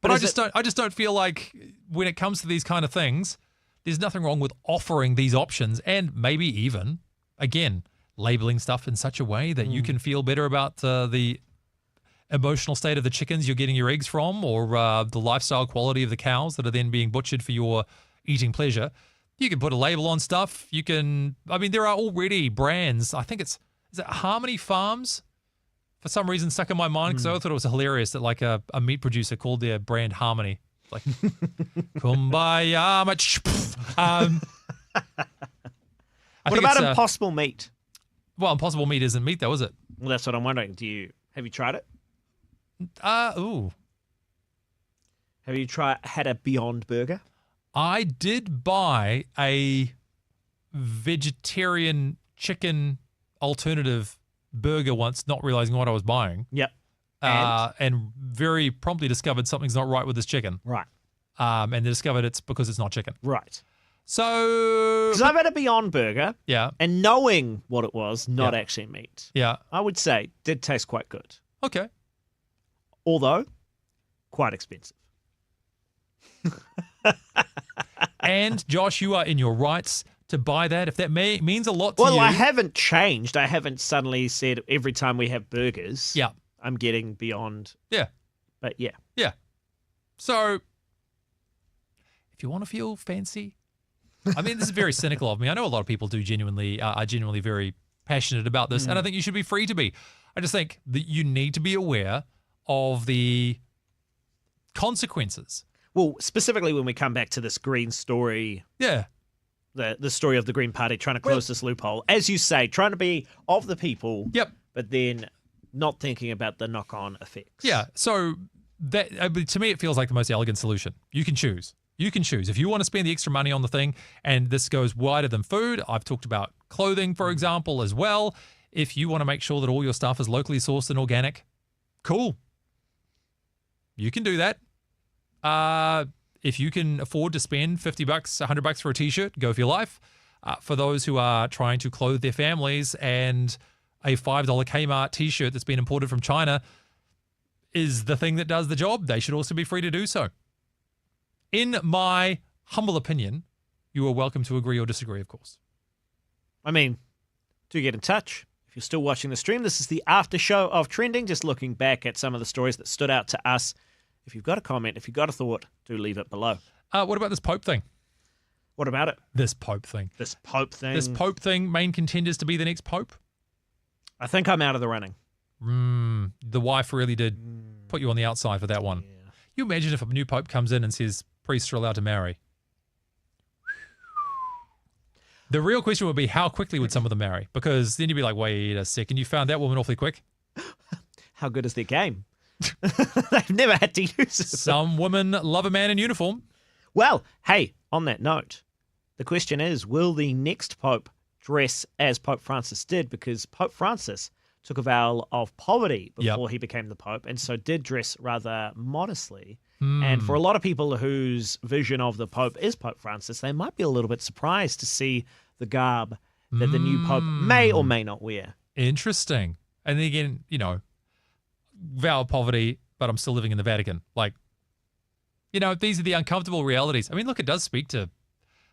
But I just don't feel like when it comes to these kind of things, there's nothing wrong with offering these options and maybe even, again, labeling stuff in such a way that you can feel better about the emotional state of the chickens you're getting your eggs from, or the lifestyle quality of the cows that are then being butchered for your eating pleasure. You can put a label on stuff. You can, I mean, there are already brands. I think is it Harmony Farms? For some reason stuck in my mind because I thought it was hilarious that like a meat producer called their brand Harmony. Like, kumbaya. What about Impossible Meat? Well, Impossible Meat isn't meat though, is it? Well, that's what I'm wondering. Have you tried it? Ooh. Have you had a Beyond Burger? I did buy a vegetarian chicken alternative burger once, not realizing what I was buying. Yep. And very promptly discovered something's not right with this chicken. Right. And they discovered it's because it's not chicken. Right. So... Because I've had a Beyond Burger. Yeah. And knowing what it was, not actually meat. Yeah. I would say did taste quite good. Okay. Although, quite expensive. And, Josh, you are in your rights to buy that if that means a lot to you. Well, I haven't changed. I haven't suddenly said every time we have burgers, I'm getting Beyond. Yeah. But yeah. Yeah. So, if you want to feel fancy, I mean, this is very cynical of me. I know a lot of people are genuinely very passionate about this, and I think you should be free to be. I just think that you need to be aware of the consequences. Well, specifically when we come back to this Green story. Yeah. The story of the Green Party trying to close this loophole. As you say, trying to be of the people. Yep. But then not thinking about the knock-on effects. Yeah. So that to me, it feels like the most elegant solution. You can choose. You can choose. If you want to spend the extra money on the thing, and this goes wider than food, I've talked about clothing, for example, as well. If you want to make sure that all your stuff is locally sourced and organic, cool. You can do that. If you can afford to spend $50, $100 for a t-shirt, go for your life. For those who are trying to clothe their families, and a $5 Kmart t-shirt that's been imported from China is the thing that does the job, they should also be free to do so. In my humble opinion, you are welcome to agree or disagree, of course. I mean, do get in touch. If you're still watching the stream, this is the after show of Trending, just looking back at some of the stories that stood out to us. If you've got a comment, if you've got a thought, do leave it below. What about this Pope thing? What about it? This Pope thing. This Pope thing. This Pope thing, main contenders to be the next Pope? I think I'm out of the running. The wife really did put you on the outside for that one. Yeah. You imagine if a new Pope comes in and says priests are allowed to marry. The real question would be, how quickly would some of them marry? Because then you'd be like, wait a second, you found that woman awfully quick. How good is their game? They've never had to use it. Some women love a man in uniform. Well, hey, on that note, the question is, will the next Pope dress as Pope Francis did? Because Pope Francis took a vow of poverty before he became the Pope, and so did dress rather modestly. And for a lot of people whose vision of the Pope is Pope Francis, they might be a little bit surprised to see the garb that the new Pope may or may not wear. Interesting. And then again, you know, vow of poverty, but I'm still living in the Vatican. Like, you know, these are the uncomfortable realities. I mean, look, it does speak to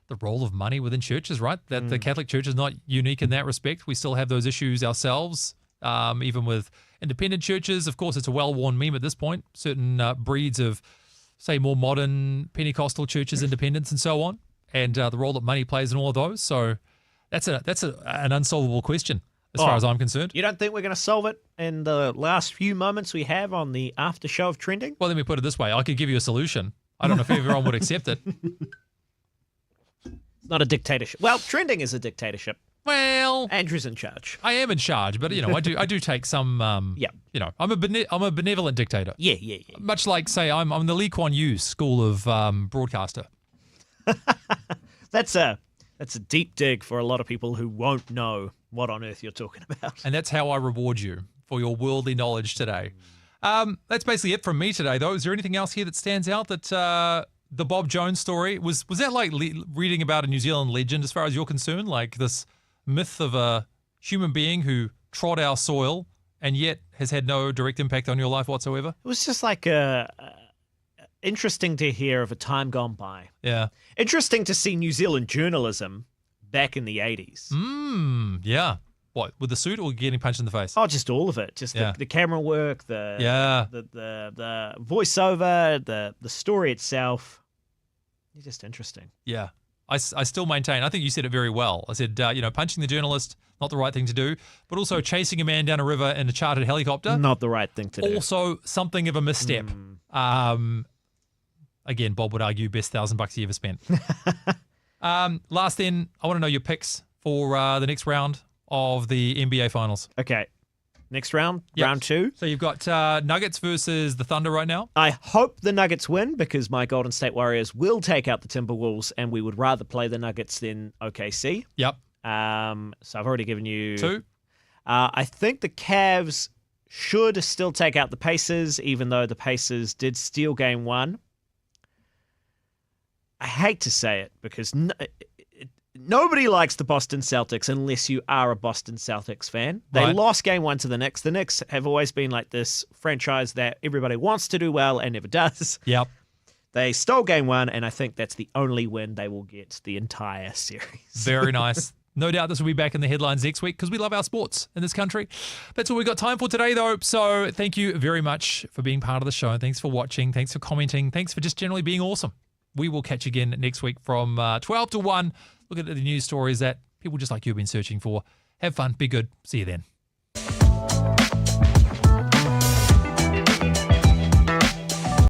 the role of money within churches, right? That the Catholic Church is not unique in that respect. We still have those issues ourselves, even with independent churches. Of course, it's a well-worn meme at this point. Certain breeds of, say, more modern Pentecostal churches, independents, and so on, and the role that money plays in all of those. So that's an unsolvable question as far as I'm concerned. You don't think we're going to solve it in the last few moments we have on the after show of Trending? Well, let me put it this way. I could give you a solution. I don't know if everyone would accept it. It's not a dictatorship. Well, Trending is a dictatorship. Well, Andrew's in charge. I am in charge, but you know, I do take some. You know, I'm a benevolent dictator. Yeah. Much like, say, I'm the Lee Kuan Yew school of broadcaster. That's a That's a deep dig for a lot of people who won't know what on earth you're talking about. And that's how I reward you for your worldly knowledge today. That's basically it from me today, though. Is there anything else here that stands out that the Bob Jones story, was that like reading about a New Zealand legend as far as you're concerned? Like this myth of a human being who trod our soil and yet has had no direct impact on your life whatsoever? It was just like interesting to hear of a time gone by. Yeah. Interesting to see New Zealand journalism back in the 80s. Yeah. What, with the suit or getting punched in the face? Oh, just all of it. Just the camera work, the voiceover, the story itself. It's just interesting. Yeah. I still maintain, I think you said it very well. I said, punching the journalist, not the right thing to do, but also chasing a man down a river in a chartered helicopter. Not the right thing to do. Also something of a misstep. Again, Bob would argue best $1,000 he ever spent. Last then, I want to know your picks for the next round of the NBA Finals. Okay. Next round, round 2. So you've got Nuggets versus the Thunder right now. I hope the Nuggets win because my Golden State Warriors will take out the Timberwolves and we would rather play the Nuggets than OKC. Yep. So I've already given you 2. I think the Cavs should still take out the Pacers, even though the Pacers did steal game 1. I hate to say it because nobody likes the Boston Celtics unless you are a Boston Celtics fan. They lost game 1 to the Knicks. The Knicks have always been like this franchise that everybody wants to do well and never does. Yep. They stole game 1, and I think that's the only win they will get the entire series. Very nice. No doubt this will be back in the headlines next week because we love our sports in this country. That's all we got time for today, though. So thank you very much for being part of the show. Thanks for watching. Thanks for commenting. Thanks for just generally being awesome. We will catch you again next week from 12 to 1. Look at the news stories that people just like you have been searching for. Have fun. Be good. See you then.